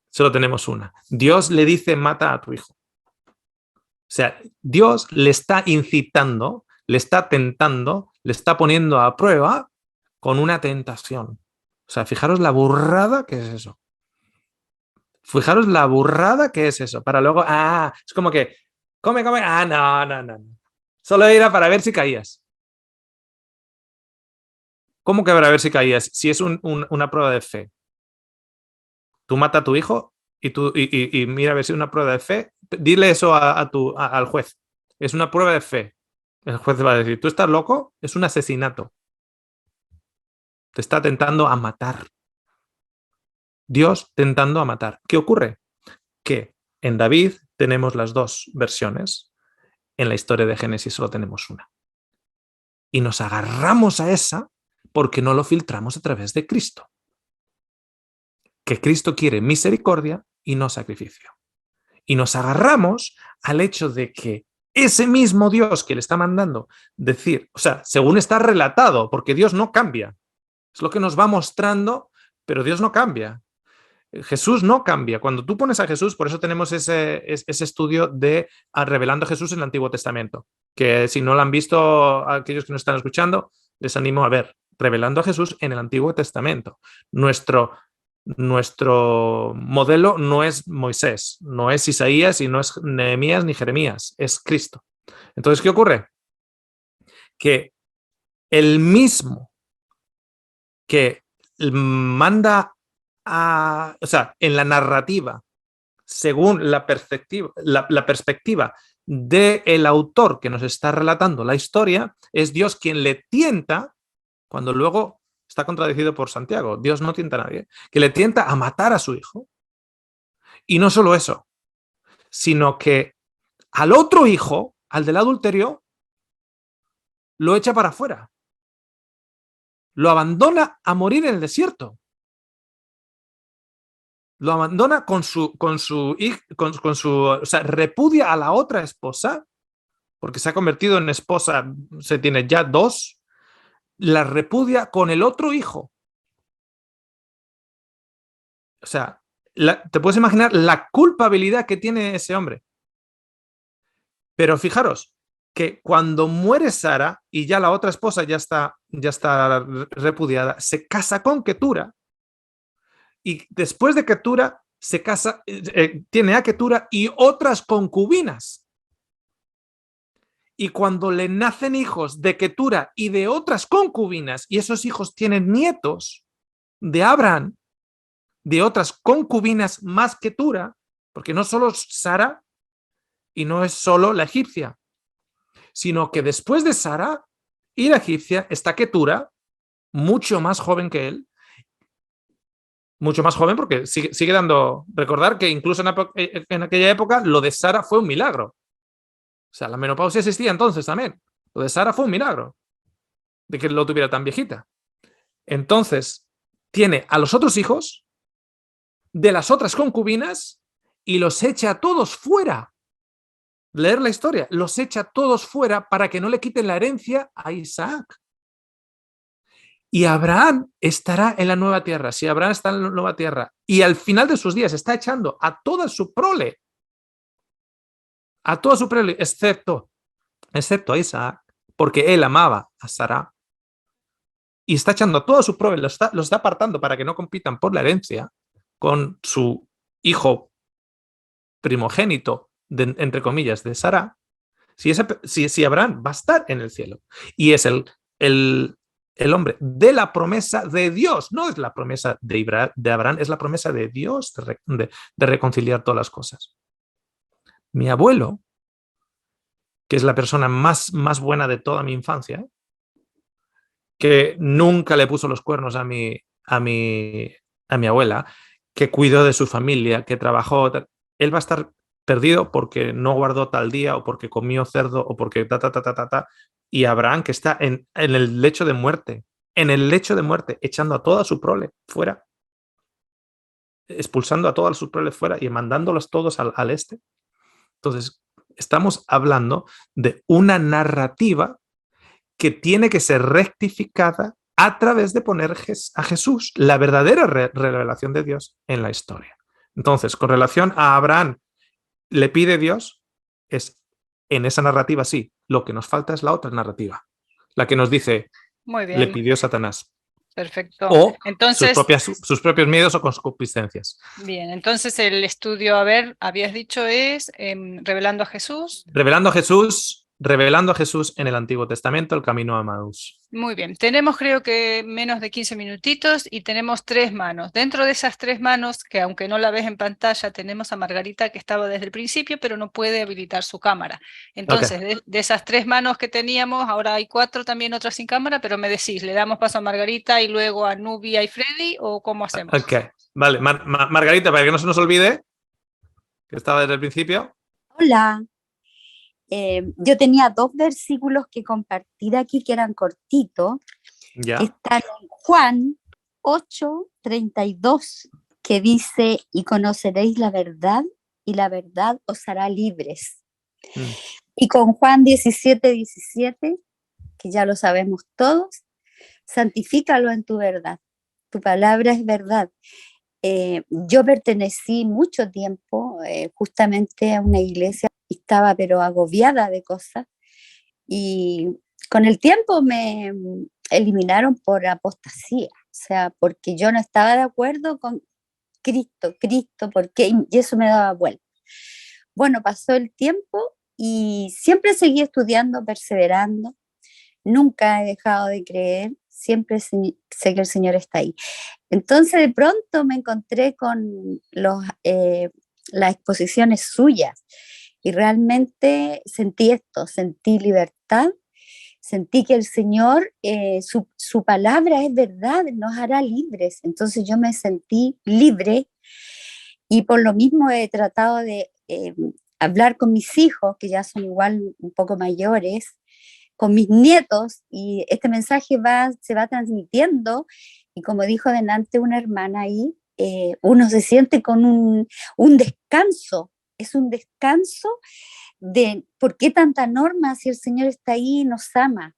Solo tenemos una. Dios le dice, mata a tu hijo. O sea, Dios le está incitando, le está tentando, le está poniendo a prueba con una tentación. O sea, fijaros la burrada que es eso. Fijaros la burrada que es eso. Para luego, es como que, come, no. Solo era para ver si caías. ¿Cómo que para ver si caías? Si es una prueba de fe. Tú mata a tu hijo y mira a ver si es una prueba de fe. Dile eso al juez. Es una prueba de fe. El juez va a decir, ¿tú estás loco? Es un asesinato. Te está tentando a matar. Dios tentando a matar. ¿Qué ocurre? Que en David tenemos las dos versiones. En la historia de Génesis solo tenemos una. Y nos agarramos a esa porque no lo filtramos a través de Cristo. Que Cristo quiere misericordia y no sacrificio. Y nos agarramos al hecho de que ese mismo Dios que le está mandando decir, o sea, según está relatado, porque Dios no cambia. Es lo que nos va mostrando, pero Dios no cambia. Jesús no cambia. Cuando tú pones a Jesús, por eso tenemos ese estudio de revelando a Jesús en el Antiguo Testamento, que si no lo han visto aquellos que nos están escuchando, les animo a ver, revelando a Jesús en el Antiguo Testamento. Nuestro modelo no es Moisés, no es Isaías y no es Nehemías ni Jeremías, es Cristo. Entonces, ¿qué ocurre? Que el mismo que manda o sea, en la narrativa, según la perspectiva del autor que nos está relatando la historia, es Dios quien le tienta, cuando luego está contradecido por Santiago. Dios no tienta a nadie, que le tienta a matar a su hijo. Y no solo eso, sino que al otro hijo, al del adulterio, lo echa para afuera. Lo abandona a morir en el desierto. Lo abandona o sea, repudia a la otra esposa, porque se ha convertido en esposa, se tiene ya dos, la repudia con el otro hijo. O sea, te puedes imaginar la culpabilidad que tiene ese hombre. Pero fijaros que cuando muere Sara y ya la otra esposa ya está repudiada, se casa con Ketura y después de Ketura se casa, tiene a Ketura y otras concubinas. Y cuando le nacen hijos de Ketura y de otras concubinas, y esos hijos tienen nietos de Abraham, de otras concubinas más Ketura, porque no solo Sara y no es solo la egipcia, sino que después de Sara y la egipcia está Ketura, mucho más joven que él, mucho más joven porque sigue dando, recordar que incluso en aquella época lo de Sara fue un milagro. O sea, la menopausia existía entonces también. Lo de Sara fue un milagro de que lo tuviera tan viejita. Entonces, tiene a los otros hijos de las otras concubinas y los echa a todos fuera. Leer la historia, los echa a todos fuera para que no le quiten la herencia a Isaac. Y Abraham estará en la nueva tierra. Si Abraham está en la nueva tierra y al final de sus días está echando a toda su prole, excepto a Isaac, porque él amaba a Sara, y está echando a toda su prole, los está apartando para que no compitan por la herencia con su hijo primogénito, entre comillas, de Sara. Si Abraham va a estar en el cielo y es el hombre de la promesa de Dios, no es la promesa de Abraham, es la promesa de Dios de reconciliar todas las cosas. Mi abuelo, que es la persona más buena de toda mi infancia, que nunca le puso los cuernos a mi a mi abuela, que cuidó de su familia, que trabajó, él va a estar perdido porque no guardó tal día o porque comió cerdo o porque ta. Y Abraham, que está en el lecho de muerte, echando a toda su prole fuera, expulsando a todas sus proles fuera y mandándolos todos al este. Entonces, estamos hablando de una narrativa que tiene que ser rectificada a través de poner a Jesús, la verdadera revelación de Dios en la historia. Entonces, con relación a Abraham, le pide Dios, es en esa narrativa sí, lo que nos falta es la otra narrativa, la que nos dice, Muy le bien, pidió Satanás, perfecto. o Entonces, sus propios miedos o concupiscencias. bien, entonces el estudio, a ver, habías dicho es revelando a Jesús. Revelando a Jesús en el Antiguo Testamento, el camino a Emaús. Muy bien, tenemos creo que menos de 15 minutitos y tenemos 3 manos. Dentro de esas 3 manos, que aunque no la ves en pantalla, tenemos a Margarita que estaba desde el principio, pero no puede habilitar su cámara. Entonces, de esas 3 manos que teníamos, ahora hay 4 también, otras sin cámara, pero me decís, ¿le damos paso a Margarita y luego a Nubia y Freddy o cómo hacemos? Ok, vale, Margarita, para que no se nos olvide, que estaba desde el principio. Hola. Yo tenía 2 versículos que compartir aquí que eran cortitos. Ya. Están en Juan 8:32, que dice, y conoceréis la verdad, y la verdad os hará libres. Y con Juan 17:17, que ya lo sabemos todos, santifícalo en tu verdad. Tu palabra es verdad. Yo pertenecí mucho tiempo justamente a una iglesia, estaba pero agobiada de cosas y con el tiempo me eliminaron por apostasía, o sea, porque yo no estaba de acuerdo con Cristo, porque y eso me daba vuelta. Bueno, pasó el tiempo y siempre seguí estudiando, perseverando, nunca he dejado de creer, siempre sé que el Señor está ahí. Entonces de pronto me encontré con las exposiciones suyas y realmente sentí esto, sentí libertad, sentí que el Señor, su palabra es verdad, nos hará libres. Entonces yo me sentí libre y por lo mismo he tratado de hablar con mis hijos, que ya son igual un poco mayores, con mis nietos, y este mensaje se va transmitiendo, y como dijo delante una hermana ahí, uno se siente con un descanso, es un descanso de por qué tanta norma si el Señor está ahí y nos ama.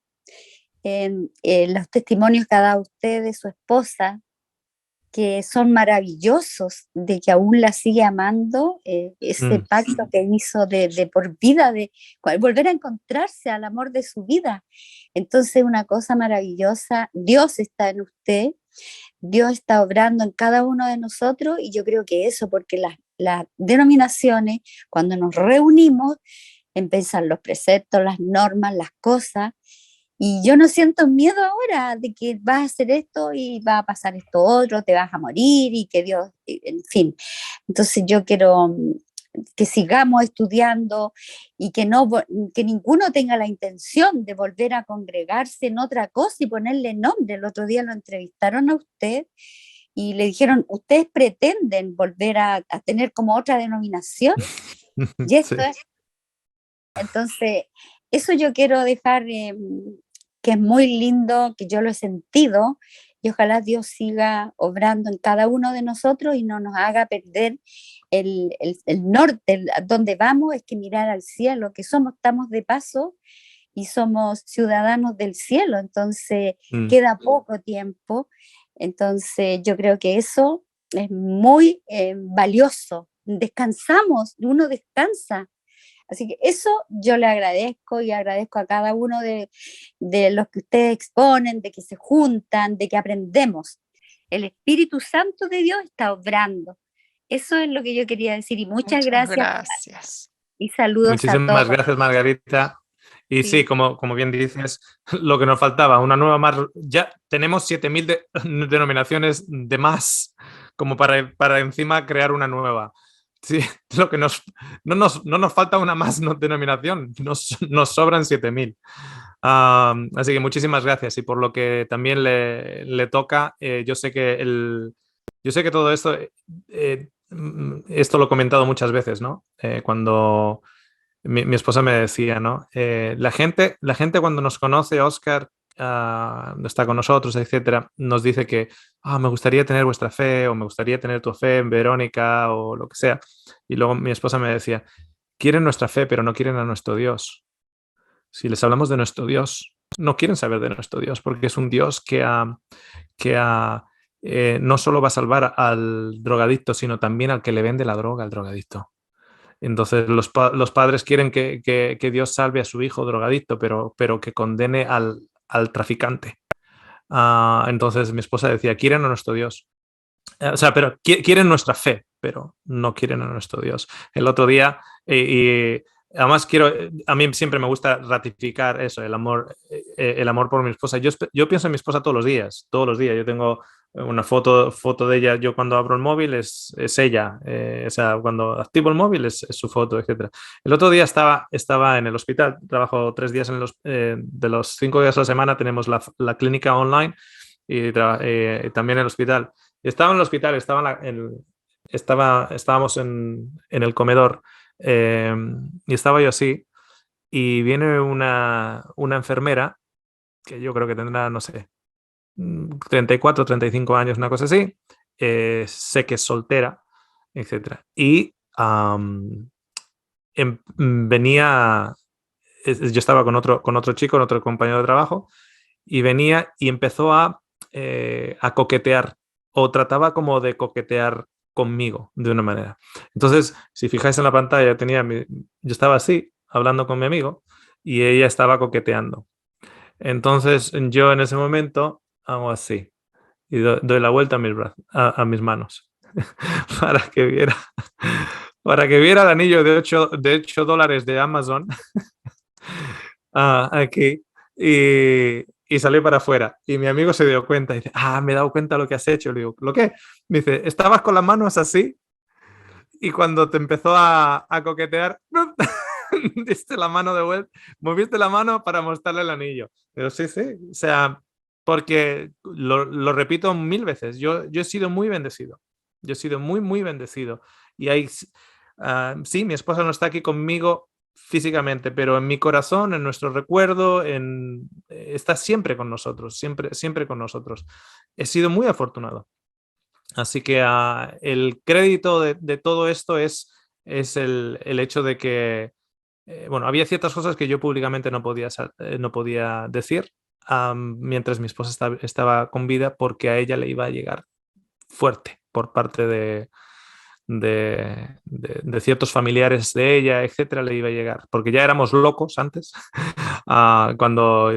Los testimonios que ha dado usted de su esposa, que son maravillosos, de que aún la sigue amando, ese pacto que hizo de por vida, de volver a encontrarse al amor de su vida. Entonces, una cosa maravillosa, Dios está en usted, Dios está obrando en cada uno de nosotros, y yo creo que eso, porque las denominaciones, cuando nos reunimos, empiezan los preceptos, las normas, las cosas, y yo no siento miedo ahora de que vas a hacer esto y va a pasar esto otro, te vas a morir y que Dios, en fin. Entonces yo quiero que sigamos estudiando y que ninguno tenga la intención de volver a congregarse en otra cosa y ponerle nombre. El otro día lo entrevistaron a usted y le dijeron, ¿ustedes pretenden volver a tener como otra denominación? Y esto Sí. es. Entonces, eso yo quiero dejar, que es muy lindo, que yo lo he sentido, y ojalá Dios siga obrando en cada uno de nosotros y no nos haga perder el norte, donde vamos es que mirar al cielo, que estamos de paso y somos ciudadanos del cielo, entonces queda poco tiempo, entonces yo creo que eso es muy valioso, descansamos, uno descansa. Así que eso yo le agradezco y agradezco a cada uno de los que ustedes exponen, de que se juntan, de que aprendemos. El Espíritu Santo de Dios está obrando. Eso es lo que yo quería decir y muchas gracias. Y saludos a todos. Muchísimas gracias, Margarita. Y sí, como bien dices, lo que nos faltaba, una nueva más. Ya tenemos 7.000 denominaciones de más como para encima crear una nueva. Sí, lo que no nos falta una más denominación, nos sobran 7.000. Así que muchísimas gracias. Y por lo que también le toca, yo sé que Yo sé que todo esto, esto lo he comentado muchas veces, ¿no? Cuando mi esposa me decía, ¿no? La gente cuando nos conoce, Oscar, está con nosotros, etcétera, nos dice que me gustaría tener vuestra fe o me gustaría tener tu fe en Verónica o lo que sea. Y luego mi esposa me decía, quieren nuestra fe, pero no quieren a nuestro Dios. Si les hablamos de nuestro Dios, no quieren saber de nuestro Dios, porque es un Dios que no solo va a salvar al drogadicto, sino también al que le vende la droga al drogadicto. Entonces los padres quieren que Dios salve a su hijo drogadicto, pero que condene al traficante. Entonces mi esposa decía, quieren a nuestro Dios. O sea, pero quieren nuestra fe, pero no quieren a nuestro Dios. El otro día, y además a mí siempre me gusta ratificar eso, el amor por mi esposa. Yo pienso en mi esposa todos los días. Yo tengo una foto de ella, yo cuando abro el móvil es ella, o sea, cuando activo el móvil es su foto, etc. El otro día estaba en el hospital, trabajo 3 días de los 5 días a la semana tenemos la clínica online y también el hospital. Estaba en el hospital, estábamos en el comedor y estaba yo así y viene una enfermera que yo creo que tendrá, no sé, 34, 35 años, una cosa así. Sé que es soltera, etc. Y venía, yo estaba con otro chico, con otro compañero de trabajo, y venía y empezó a coquetear o trataba como de coquetear conmigo de una manera. Entonces, si fijáis en la pantalla, yo estaba así, hablando con mi amigo, y ella estaba coqueteando. Entonces, yo en ese momento hago así y doy la vuelta a mis brazos, a mis manos para que viera el anillo de 8 dólares de Amazon aquí y salí para afuera. Y mi amigo se dio cuenta y dice, me he dado cuenta de lo que has hecho. Le digo, ¿lo qué? Me dice, estabas con las manos así y cuando te empezó a coquetear, diste la mano de vuelta, moviste la mano para mostrarle el anillo. Pero sí, o sea, porque lo repito 1000 veces, yo he sido muy bendecido. Yo he sido muy, muy bendecido. Y ahí, sí, mi esposa no está aquí conmigo físicamente, pero en mi corazón, en nuestro recuerdo, está siempre con nosotros, siempre con nosotros. He sido muy afortunado. Así que el crédito de todo esto es el hecho de que, bueno, había ciertas cosas que yo públicamente no podía decir mientras mi esposa estaba con vida porque a ella le iba a llegar fuerte por parte de ciertos familiares de ella, etcétera, le iba a llegar, porque ya éramos locos antes, cuando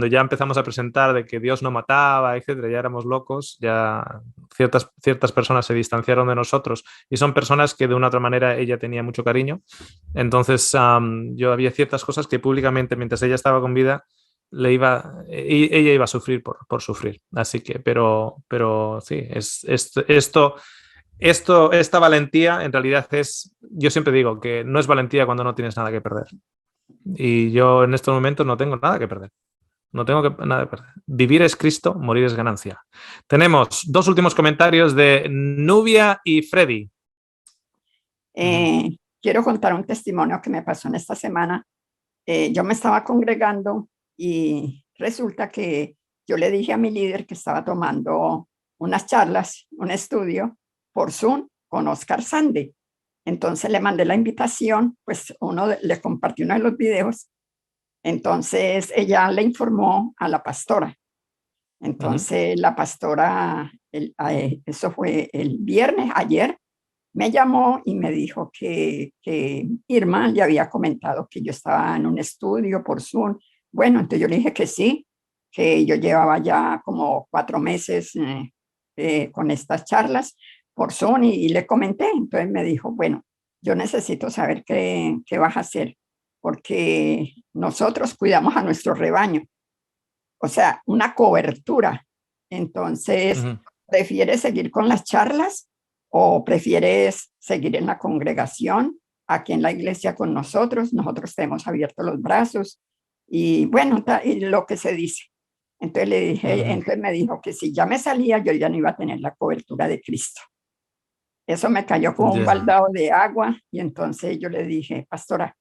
ya empezamos a presentar de que Dios no mataba, etcétera, ya éramos locos, ya ciertas personas se distanciaron de nosotros y son personas que de una u otra manera ella tenía mucho cariño. Entonces yo había ciertas cosas que públicamente mientras ella estaba con vida ella iba a sufrir por sufrir. Así que, pero sí, esta valentía en realidad yo siempre digo que no es valentía cuando no tienes nada que perder. Y yo en estos momentos no tengo nada que perder. No tengo nada que perder. Vivir es Cristo, morir es ganancia. Tenemos 2 últimos comentarios de Nubia y Freddy. Quiero contar un testimonio que me pasó en esta semana. Yo me estaba congregando y resulta que yo le dije a mi líder que estaba tomando unas charlas, un estudio por Zoom con Oscar Sande. Entonces le mandé la invitación, pues le compartió uno de los videos. Entonces ella le informó a la pastora. Entonces la pastora, eso fue el viernes, ayer, me llamó y me dijo que Irma le había comentado que yo estaba en un estudio por Zoom. Bueno, entonces yo le dije que sí, que yo llevaba ya como 4 meses con estas charlas por Zoom y le comenté. Entonces me dijo, bueno, yo necesito saber qué vas a hacer, porque nosotros cuidamos a nuestro rebaño. O sea, una cobertura. Entonces, ¿prefieres seguir con las charlas o prefieres seguir en la congregación, aquí en la iglesia con nosotros? Nosotros te hemos abierto los brazos y bueno, y lo que se dice. Entonces le dije, Ujú. entonces me dijo que si ya me salía, yo ya no iba a tener la cobertura de Cristo. Eso me cayó como un Ya. baldado de agua y entonces yo le dije, pastora,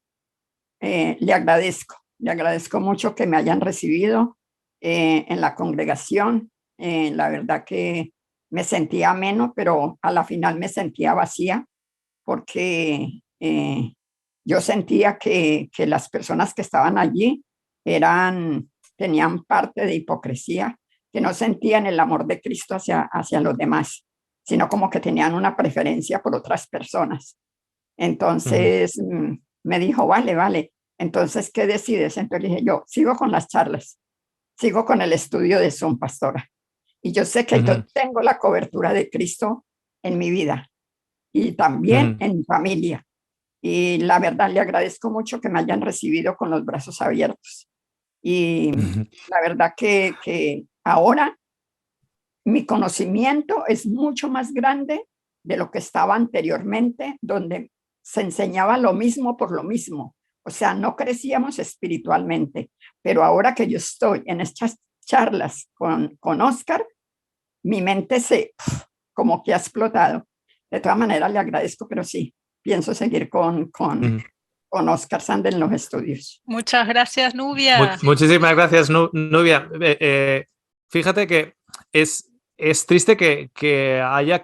le agradezco mucho que me hayan recibido en la congregación. La verdad que me sentía ameno, pero a la final me sentía vacía porque yo sentía que las personas que estaban allí tenían parte de hipocresía, que no sentían el amor de Cristo hacia los demás, sino como que tenían una preferencia por otras personas. Entonces me dijo, vale. Entonces, ¿qué decides? Entonces dije, yo sigo con las charlas, sigo con el estudio de Zoom, pastora. Y yo sé que yo Ujú. tengo la cobertura de Cristo en mi vida y también Ujú. en mi familia. Y la verdad, le agradezco mucho que me hayan recibido con los brazos abiertos. Y Ujú. la verdad que ahora mi conocimiento es mucho más grande de lo que estaba anteriormente, donde se enseñaba lo mismo por lo mismo. O sea, no crecíamos espiritualmente, pero ahora que yo estoy en estas charlas con Oscar, mi mente como que ha explotado. De todas maneras, le agradezco, pero sí, pienso seguir Ujú. con Oscar Sand en los estudios. Muchas gracias, Nubia. Muchísimas gracias, Nubia. Fíjate que es triste que haya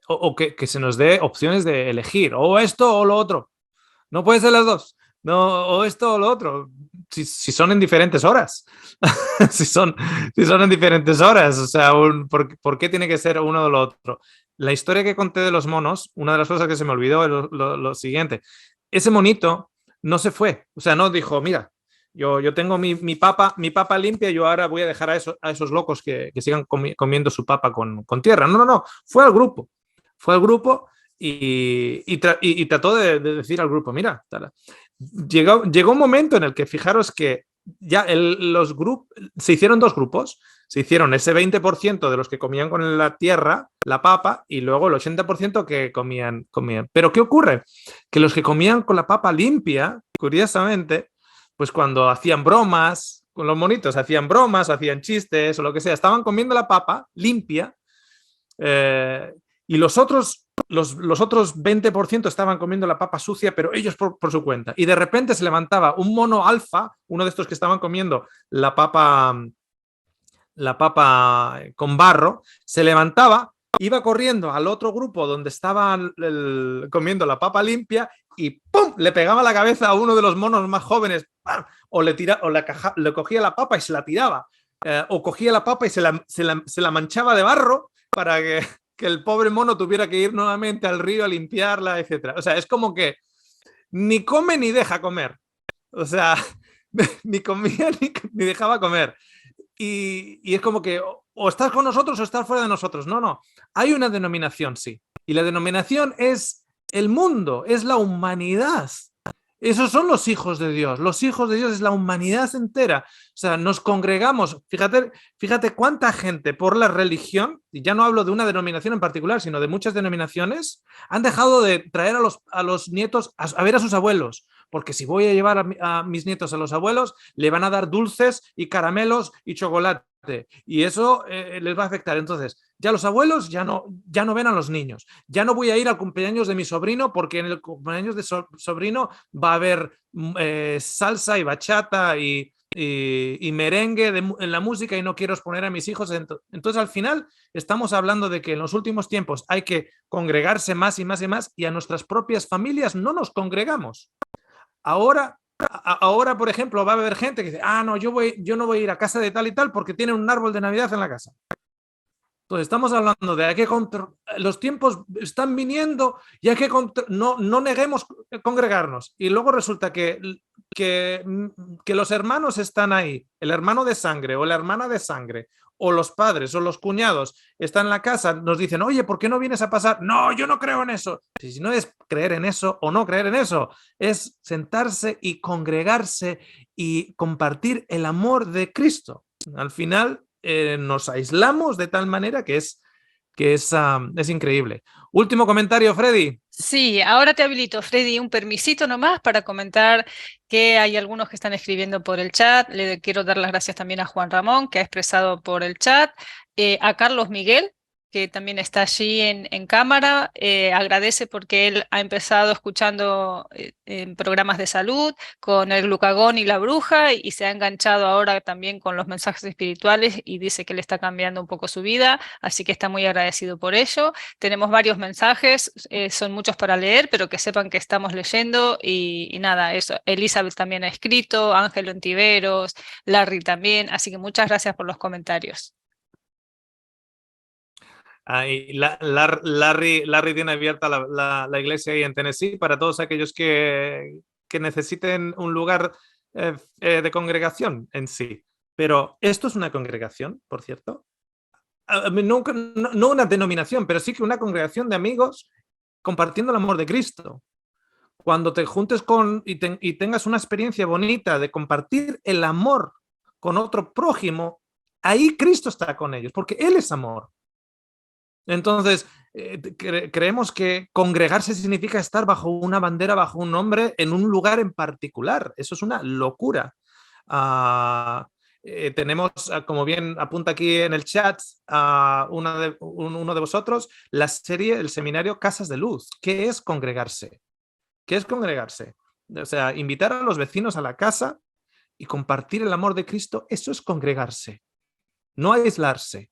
o que se nos dé opciones de elegir, o esto o lo otro. No puede ser las dos. No, o esto o lo otro. Si son en diferentes horas. si son en diferentes horas. O sea, ¿por qué tiene que ser uno o lo otro? La historia que conté de los monos, una de las cosas que se me olvidó es lo siguiente. Ese monito no se fue. O sea, no dijo, mira, yo tengo mi papa limpia, yo ahora voy a dejar a esos locos que sigan comiendo su papa con tierra. No. Fue al grupo. Fue al grupo y trató de decir al grupo, mira, llegó un momento en el que fijaros que ya los grupos se hicieron dos grupos, se hicieron ese 20% de los que comían con la tierra, la papa, y luego el 80% que comían. Pero ¿qué ocurre? Que los que comían con la papa limpia, curiosamente, pues cuando hacían bromas con los monitos, hacían bromas, hacían chistes o lo que sea, estaban comiendo la papa limpia, y los otros 20% estaban comiendo la papa sucia, pero ellos por su cuenta. Y de repente se levantaba un mono alfa, uno de estos que estaban comiendo la papa con barro, se levantaba, iba corriendo al otro grupo donde estaban comiendo la papa limpia y ¡pum! Le pegaba la cabeza a uno de los monos más jóvenes, ¡pam! O le cogía la papa y se la tiraba. O cogía la papa y se la manchaba de barro para que el pobre mono tuviera que ir nuevamente al río a limpiarla, etc. O sea, es como que ni come ni deja comer. O sea, ni comía ni dejaba comer. Y es como que o estás con nosotros o estás fuera de nosotros. No. Hay una denominación, sí. Y la denominación es el mundo, es la humanidad. Esos son los hijos de Dios. Los hijos de Dios es la humanidad entera. O sea, nos congregamos. Fíjate cuánta gente por la religión, y ya no hablo de una denominación en particular, sino de muchas denominaciones, han dejado de traer a los nietos a ver a sus abuelos. Porque si voy a llevar a mis nietos a los abuelos, le van a dar dulces y caramelos y chocolate. Y eso les va a afectar. Entonces, ya los abuelos ya no ven a los niños. Ya no voy a ir al cumpleaños de mi sobrino porque en el cumpleaños de sobrino va a haber salsa y bachata y merengue en la música y no quiero exponer a mis hijos. Entonces, al final, estamos hablando de que en los últimos tiempos hay que congregarse más y más y más y a nuestras propias familias no nos congregamos. Ahora, por ejemplo, va a haber gente que dice, no, yo no voy a ir a casa de tal y tal porque tienen un árbol de Navidad en la casa. Entonces, estamos hablando de que los tiempos están viniendo y hay que no neguemos congregarnos. Y luego resulta que los hermanos están ahí, el hermano de sangre o la hermana de sangre, o los padres o los cuñados están en la casa, nos dicen, oye, ¿por qué no vienes a pasar? No, yo no creo en eso. Si no es creer en eso o no creer en eso, es sentarse y congregarse y compartir el amor de Cristo. Al final, nos aislamos de tal manera que es que es increíble. Último comentario, Freddy. Sí, ahora te habilito, Freddy, un permisito nomás para comentar que hay algunos que están escribiendo por el chat. Le quiero dar las gracias también a Juan Ramón, que ha expresado por el chat, a Carlos Miguel, que también está allí en cámara. Agradece porque él ha empezado escuchando en programas de salud con el glucagón y la bruja y se ha enganchado ahora también con los mensajes espirituales y dice que le está cambiando un poco su vida, así que está muy agradecido por ello. Tenemos varios mensajes, son muchos para leer, pero que sepan que estamos leyendo y nada, eso. Elizabeth también ha escrito, Ángelo Ontiveros, Larry también, así que muchas gracias por los comentarios. Ahí, Larry tiene abierta la iglesia ahí en Tennessee para todos aquellos que necesiten un lugar de congregación en sí. Pero esto es una congregación, por cierto. No una denominación, pero sí que una congregación de amigos compartiendo el amor de Cristo. Cuando te juntes y tengas una experiencia bonita de compartir el amor con otro prójimo, ahí Cristo está con ellos, porque Él es amor. Entonces, creemos que congregarse significa estar bajo una bandera, bajo un nombre, en un lugar en particular. Eso es una locura. Tenemos, como bien apunta aquí en el chat, uno de vosotros, la serie, el seminario Casas de Luz. ¿Qué es congregarse? ¿Qué es congregarse? O sea, invitar a los vecinos a la casa y compartir el amor de Cristo, eso es congregarse. No aislarse,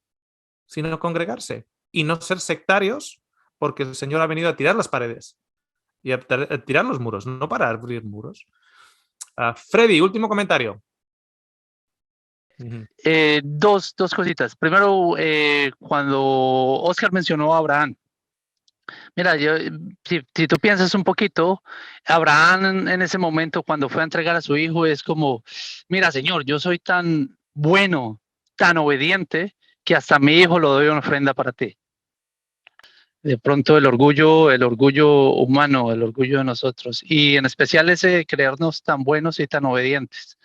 sino congregarse. Y no ser sectarios, porque el Señor ha venido a tirar las paredes y a tirar los muros, no para abrir muros. Freddy, último comentario. Dos cositas. Primero, cuando Oscar mencionó a Abraham. Mira, si tú piensas un poquito, Abraham en ese momento cuando fue a entregar a su hijo es como, mira, Señor, yo soy tan bueno, tan obediente, que hasta mi hijo lo doy una ofrenda para ti. De pronto el orgullo humano, el orgullo de nosotros, y en especial ese de creernos tan buenos y tan obedientes.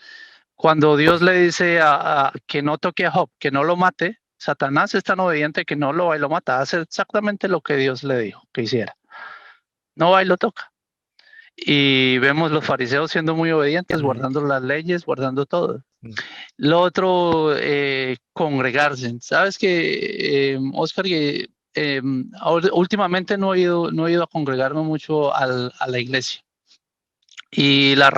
Cuando Dios le dice que no toque a Job, que no lo mate, Satanás es tan obediente que no lo va y lo mata, hace exactamente lo que Dios le dijo que hiciera. No va y lo toca. Y vemos los fariseos siendo muy obedientes, guardando las leyes, guardando todo. Lo otro, congregarse. Sabes que, Oscar, que últimamente no he ido a congregarme mucho a la iglesia. Y la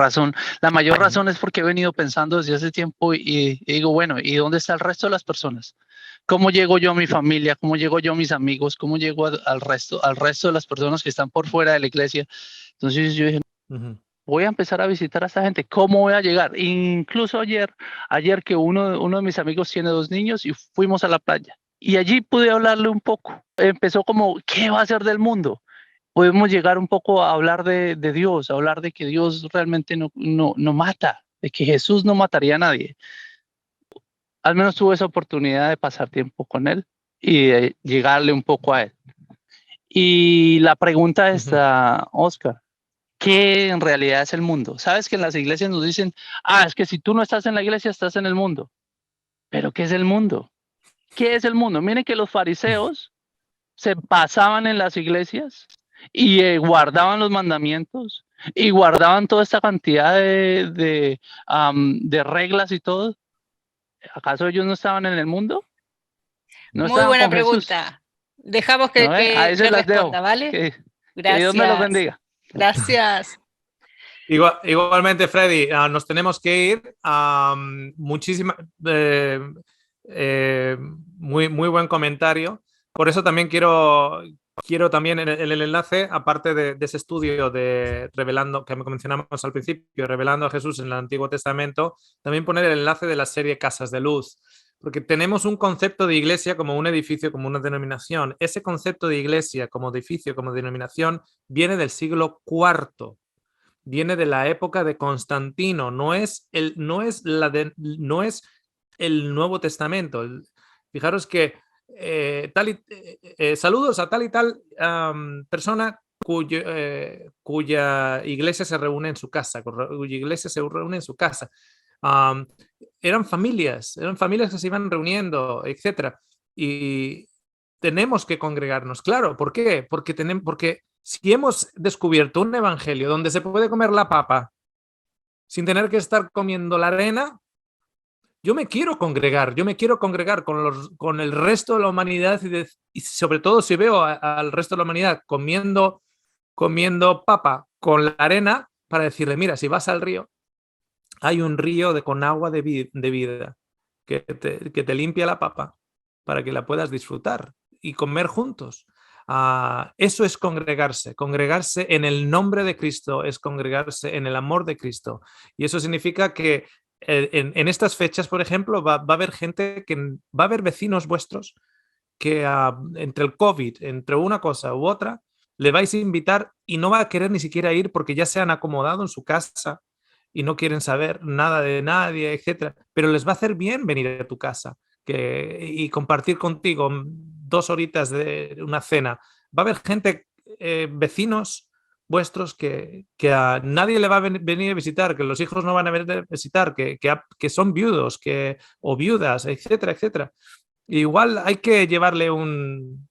mayor razón es porque he venido pensando desde hace tiempo y digo, bueno, ¿y dónde está el resto de las personas? ¿Cómo llego yo a mi familia? ¿Cómo llego yo a mis amigos? ¿Cómo llego al resto de las personas que están por fuera de la iglesia? Entonces yo dije, voy a empezar a visitar a esa gente. ¿Cómo voy a llegar? Incluso ayer que uno de mis amigos tiene 2 niños y fuimos a la playa. Y allí pude hablarle un poco. Empezó como, ¿qué va a hacer del mundo? Podemos llegar un poco a hablar de Dios, a hablar de que Dios realmente no mata, de que Jesús no mataría a nadie. Al menos tuve esa oportunidad de pasar tiempo con él y de llegarle un poco a él. Y la pregunta es, Oscar, ¿qué en realidad es el mundo? Sabes que en las iglesias nos dicen, es que si tú no estás en la iglesia, estás en el mundo. ¿Pero qué es el mundo? ¿Qué es el mundo? Miren que los fariseos se pasaban en las iglesias y guardaban los mandamientos y guardaban toda esta cantidad de reglas y todo. ¿Acaso ellos no estaban en el mundo? ¿No Muy buena con pregunta. Jesús? Dejamos que Ahí se yo las responda, dejo. ¿vale? Que Dios me los bendiga. Gracias. Igualmente, Freddy, nos tenemos que ir. Muchísimas, muy buen comentario. Por eso también quiero también en el enlace, aparte de ese estudio de revelando, que mencionamos al principio, revelando a Jesús en el Antiguo Testamento, también poner el enlace de la serie Casas de Luz. Porque tenemos un concepto de iglesia como un edificio, como una denominación. Ese concepto de iglesia como edificio, como denominación, viene del siglo IV. Viene de la época de Constantino, no es el Nuevo Testamento. Fijaros que saludos a tal y tal persona cuya iglesia se reúne en su casa, eran familias que se iban reuniendo, etc. Y tenemos que congregarnos. Claro, ¿por qué? Porque si hemos descubierto un evangelio donde se puede comer la papa sin tener que estar comiendo la arena, yo me quiero congregar con el resto de la humanidad y sobre todo si veo al resto de la humanidad comiendo papa con la arena, para decirle, mira, si vas al río, hay un río con agua de vida que te limpia la papa para que la puedas disfrutar y comer juntos. Eso es congregarse. Congregarse en el nombre de Cristo es congregarse en el amor de Cristo. Y eso significa que en estas fechas, por ejemplo, va a haber gente va a haber vecinos vuestros que entre el COVID, entre una cosa u otra, le vais a invitar y no va a querer ni siquiera ir porque ya se han acomodado en su casa y no quieren saber nada de nadie, etcétera. Pero les va a hacer bien venir a tu casa y compartir contigo 2 horitas de una cena. Va a haber gente, vecinos vuestros que a nadie le va a venir a visitar, que los hijos no van a venir a visitar, que son viudos o viudas, etcétera, etcétera. Igual hay que llevarle un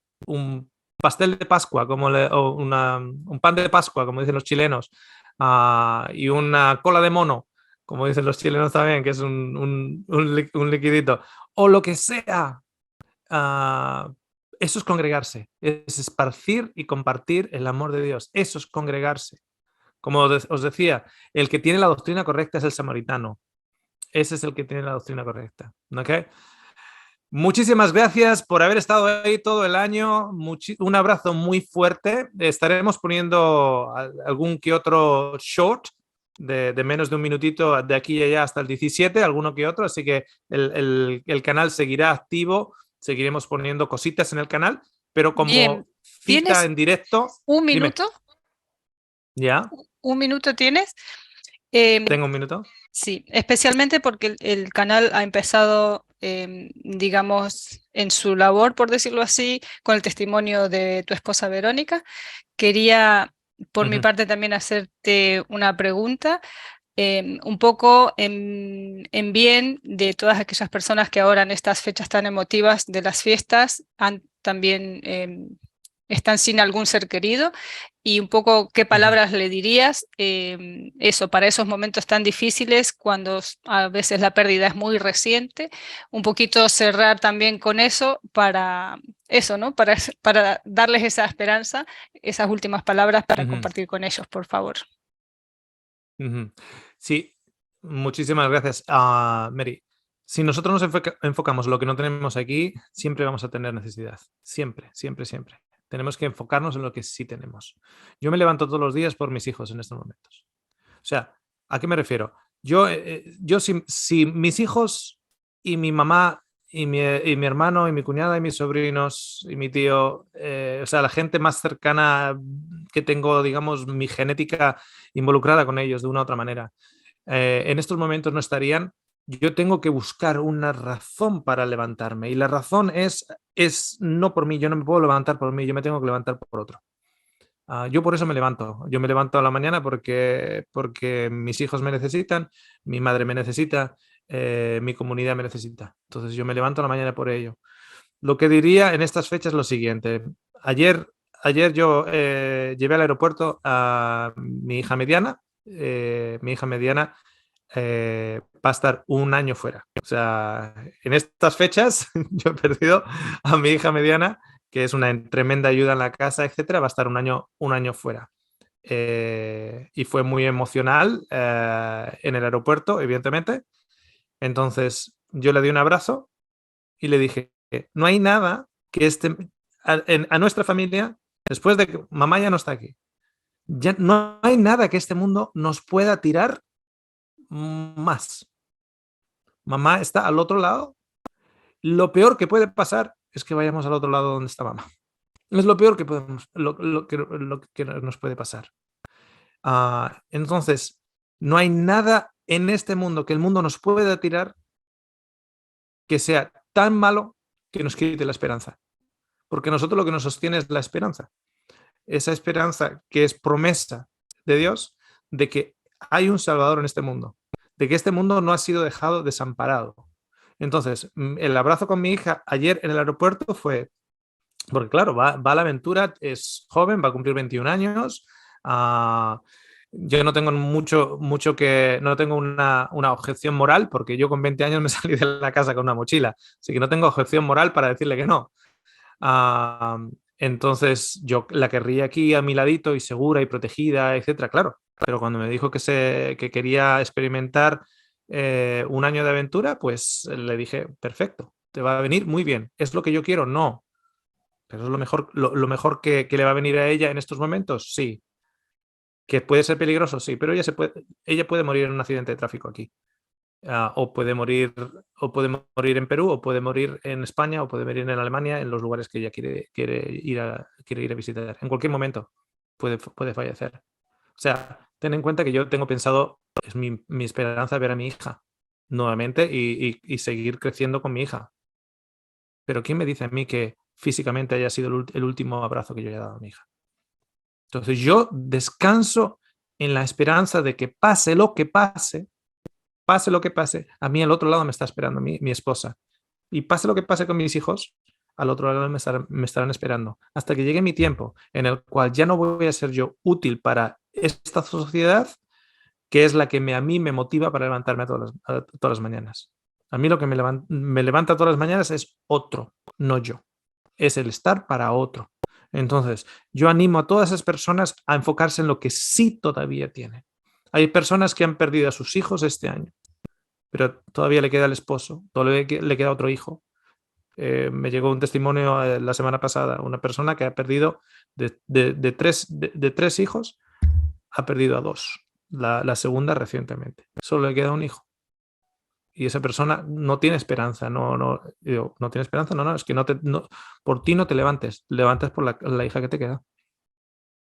pastel de Pascua, o un pan de Pascua, como dicen los chilenos, y una cola de mono, como dicen los chilenos también, que es un liquidito, o lo que sea. Eso es congregarse, es esparcir y compartir el amor de Dios. Eso es congregarse. Como os decía, el que tiene la doctrina correcta es el samaritano. Ese es el que tiene la doctrina correcta. ¿Okay? Muchísimas gracias por haber estado ahí todo el año. Un abrazo muy fuerte. Estaremos poniendo algún que otro short de menos de un minutito de aquí y allá hasta el 17, alguno que otro. Así que el canal seguirá activo. Seguiremos poniendo cositas en el canal, pero como Bien. cita en directo. ¿Un minuto? Dime. ¿Ya? ¿Un minuto tienes? ¿Tengo un minuto? Sí, especialmente porque el canal ha empezado, digamos, en su labor, por decirlo así, con el testimonio de tu esposa Verónica. Quería, por mi parte, también hacerte una pregunta, un poco en bien de todas aquellas personas que ahora en estas fechas tan emotivas de las fiestas también están sin algún ser querido, y un poco qué palabras le dirías eso para esos momentos tan difíciles cuando a veces la pérdida es muy reciente, un poquito cerrar también con eso para eso, ¿no? Para darles esa esperanza, esas últimas palabras para compartir con ellos, por favor. Sí, muchísimas gracias, Mary. Si nosotros nos enfocamos en lo que no tenemos aquí, siempre vamos a tener necesidad. Siempre, siempre, siempre. Tenemos que enfocarnos en lo que sí tenemos. Yo me levanto todos los días por mis hijos en estos momentos. O sea, ¿a qué me refiero? Yo si mis hijos y mi mamá y mi hermano y mi cuñada y mis sobrinos y mi tío, o sea, la gente más cercana que tengo, digamos, mi genética involucrada con ellos de una u otra manera, en estos momentos no estarían. Yo tengo que buscar una razón para levantarme y la razón es no por mí. Yo no me puedo levantar por mí, yo me tengo que levantar por otro. Yo por eso me levanto. Yo me levanto a la mañana porque mis hijos me necesitan, mi madre me necesita, mi comunidad me necesita. Entonces yo me levanto a la mañana por ello. Lo que diría en estas fechas es lo siguiente. Ayer yo llevé al aeropuerto a mi hija mediana. Mi hija mediana va a estar un año fuera. O sea, en estas fechas yo he perdido a mi hija mediana, que es una tremenda ayuda en la casa, etcétera. Va a estar un año fuera. Y fue muy emocional en el aeropuerto, evidentemente. Entonces yo le di un abrazo y le dije, no hay nada que a nuestra familia, después de que mamá ya no está aquí, ya no hay nada que este mundo nos pueda tirar más. Mamá está al otro lado. Lo peor que puede pasar es que vayamos al otro lado donde está mamá. Es lo peor que lo que nos puede pasar. Entonces, no hay nada en este mundo que el mundo nos pueda tirar que sea tan malo que nos quite la esperanza. Porque nosotros lo que nos sostiene es la esperanza. Esa esperanza que es promesa de Dios de que hay un Salvador en este mundo, de que este mundo no ha sido dejado desamparado. Entonces, el abrazo con mi hija ayer en el aeropuerto fue Porque claro, va a la aventura, es joven, va a cumplir 21 años. Yo no tengo mucho que, no tengo una objeción moral, porque yo con 20 años me salí de la casa con una mochila, así que no tengo objeción moral para decirle que no. Entonces yo la querría aquí a mi ladito y segura y protegida, etcétera, claro. Pero cuando me dijo que quería experimentar un año de aventura, pues le dije, perfecto, te va a venir muy bien. ¿Es lo que yo quiero? No. Pero es lo mejor que le va a venir a ella en estos momentos, sí. ¿Que puede ser peligroso? Sí, pero ella puede morir en un accidente de tráfico aquí. O puede morir en Perú, o puede morir en España, o puede morir en Alemania, en los lugares que ella quiere ir a visitar. En cualquier momento puede fallecer. O sea, ten en cuenta que yo tengo pensado, es mi esperanza ver a mi hija nuevamente y seguir creciendo con mi hija. Pero ¿quién me dice a mí que físicamente haya sido el último abrazo que yo haya dado a mi hija? Entonces yo descanso en la esperanza de que pase lo que pase, a mí al otro lado me está esperando mi esposa. Y pase lo que pase con mis hijos, al otro lado me estarán esperando. Hasta que llegue mi tiempo en el cual ya no voy a ser yo útil para esta sociedad, que es la que a mí me motiva para levantarme todas las mañanas. A mí lo que me levanta todas las mañanas es otro, no yo. Es el estar para otro. Entonces, yo animo a todas esas personas a enfocarse en lo que sí todavía tienen. Hay personas que han perdido a sus hijos este año, pero todavía le queda el esposo, todavía le queda otro hijo. Me llegó un testimonio la semana pasada, una persona que ha perdido de tres hijos, ha perdido a dos, la segunda recientemente. Solo le queda un hijo. Y esa persona no tiene esperanza, no tiene esperanza, es que por ti no te levantes por la hija que te queda.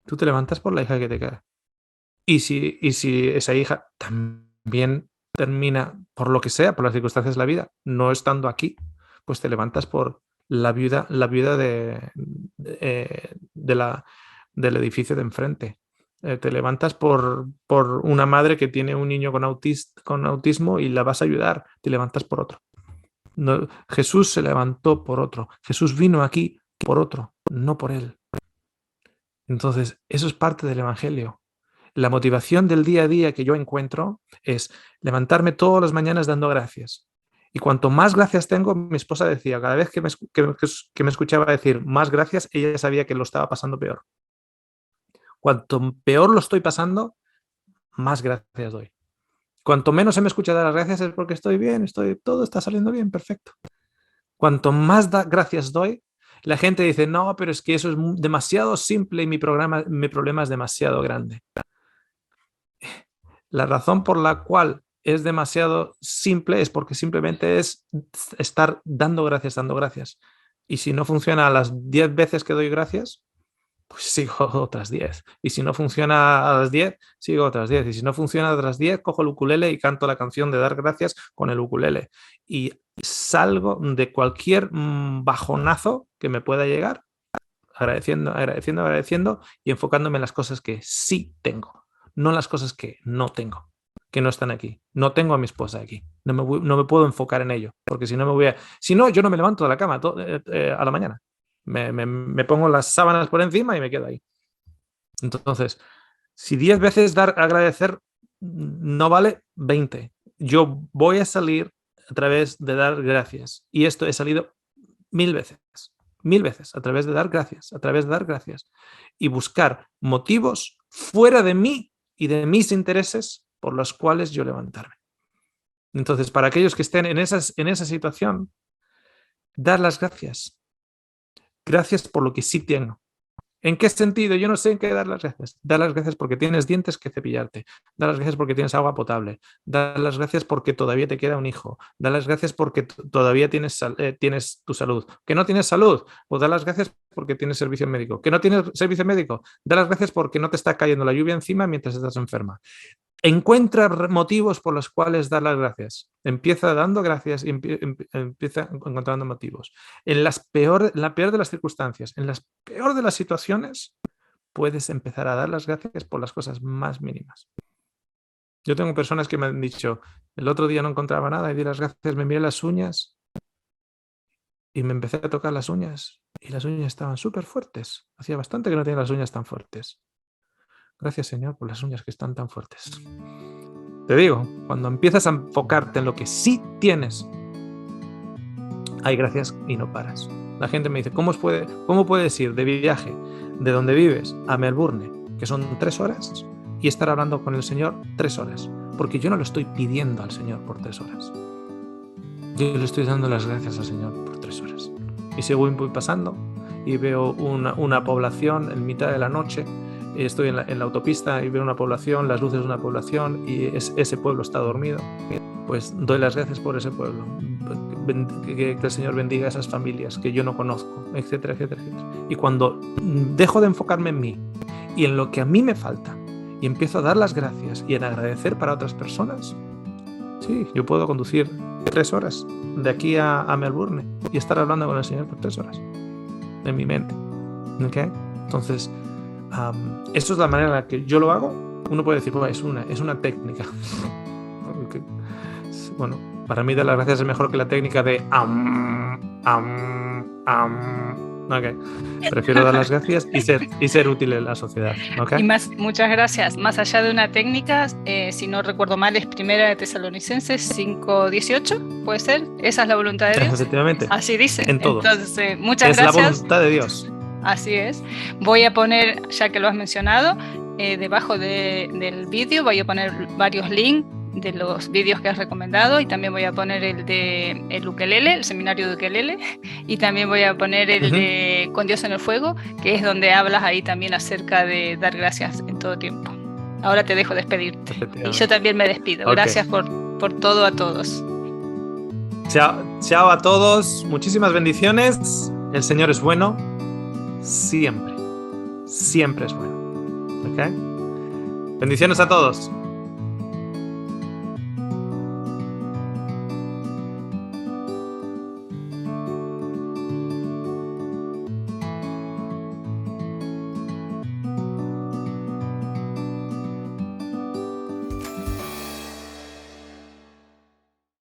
Tú te levantas por la hija que te queda. Y si esa hija también termina, por lo que sea, por las circunstancias de la vida, no estando aquí, pues te levantas por la viuda del edificio de enfrente. Te levantas por una madre que tiene un niño con autismo y la vas a ayudar. Te levantas por otro. No, Jesús se levantó por otro. Jesús vino aquí por otro, no por él. Entonces, eso es parte del Evangelio. La motivación del día a día que yo encuentro es levantarme todas las mañanas dando gracias. Y cuanto más gracias tengo, mi esposa decía, cada vez que me escuchaba decir más gracias, ella sabía que lo estaba pasando peor. Cuanto peor lo estoy pasando, más gracias doy. Cuanto menos se me escucha dar las gracias es porque estoy bien, todo está saliendo bien, perfecto. Cuanto más gracias doy, la gente dice, no, pero es que eso es demasiado simple y mi problema es demasiado grande. La razón por la cual es demasiado simple es porque simplemente es estar dando gracias. Y si no funciona a las 10 veces que doy gracias, pues sigo otras 10. Y si no funciona a las 10, sigo otras 10. Y si no funciona a otras 10, cojo el ukulele y canto la canción de dar gracias con el ukulele. Y salgo de cualquier bajonazo que me pueda llegar, agradeciendo y enfocándome en las cosas que sí tengo, no en las cosas que no tengo, que no están aquí. No tengo a mi esposa aquí. No me puedo enfocar en ello, porque si no, yo no me levanto de la cama a la mañana. Me pongo las sábanas por encima y me quedo ahí. Entonces, si 10 veces agradecer no vale, 20. Yo voy a salir a través de dar gracias. Y esto he salido 1000 veces. 1000 veces a través de dar gracias. Y buscar motivos fuera de mí y de mis intereses por los cuales yo levantarme. Entonces, para aquellos que estén en esa situación, dar las gracias. Gracias por lo que sí tengo. ¿En qué sentido? Yo no sé en qué dar las gracias. Dar las gracias porque tienes dientes que cepillarte. Dar las gracias porque tienes agua potable. Dar las gracias porque todavía te queda un hijo. Dar las gracias porque todavía tienes tu salud. ¿Que no tienes salud? Pues dar las gracias porque tienes servicio médico. ¿Que no tienes servicio médico? Dar las gracias porque no te está cayendo la lluvia encima mientras estás enferma. Encuentra motivos por los cuales dar las gracias. Empieza dando gracias y empieza encontrando motivos. En la peor de las circunstancias, en las peor de las situaciones, puedes empezar a dar las gracias por las cosas más mínimas. Yo tengo personas que me han dicho, el otro día no encontraba nada y di las gracias, me miré las uñas y me empecé a tocar las uñas y las uñas estaban súper fuertes. Hacía bastante que no tenía las uñas tan fuertes. Gracias, Señor, por las uñas que están tan fuertes. Te digo, cuando empiezas a enfocarte en lo que sí tienes, hay gracias y no paras. La gente me dice, ¿cómo puedes ir de viaje de donde vives a Melbourne, que son 3 horas, y estar hablando con el Señor 3 horas? Porque yo no lo estoy pidiendo al Señor por 3 horas. Yo le estoy dando las gracias al Señor por 3 horas. Y según voy pasando y veo una población en mitad de la noche, estoy en la autopista y veo una población, las luces de una población y ese pueblo está dormido, pues doy las gracias por ese pueblo. Que el Señor bendiga a esas familias que yo no conozco, etcétera, etcétera, etcétera. Y cuando dejo de enfocarme en mí y en lo que a mí me falta y empiezo a dar las gracias y en agradecer para otras personas, sí, yo puedo conducir 3 horas de aquí a Melbourne y estar hablando con el Señor por 3 horas en mi mente. ¿Okay? Entonces, eso es la manera en la que yo lo hago. Uno puede decir, pues, es una técnica. Bueno, para mí dar las gracias es mejor que la técnica de Okay. Prefiero dar las gracias y ser útil en la sociedad. ¿Okay? Y muchas gracias. Más allá de una técnica, si no recuerdo mal, es 1 de Tesalonicenses 5:18, ¿puede ser? Esa es la voluntad de Dios. Efectivamente. Así dice. En todo. Entonces, muchas gracias. Es la voluntad de Dios. Así es. Voy a poner, ya que lo has mencionado, debajo del vídeo voy a poner varios links de los vídeos que has recomendado, y también voy a poner el de el ukelele, el seminario de ukelele, y también voy a poner el de Con Dios en el Fuego, que es donde hablas ahí también acerca de dar gracias en todo tiempo. Ahora te dejo despedirte. Y yo también me despido. Okay. Gracias por todo a todos. Chao a todos. Muchísimas bendiciones. El Señor es bueno. Siempre. Siempre es bueno. ¿Okay? Bendiciones a todos.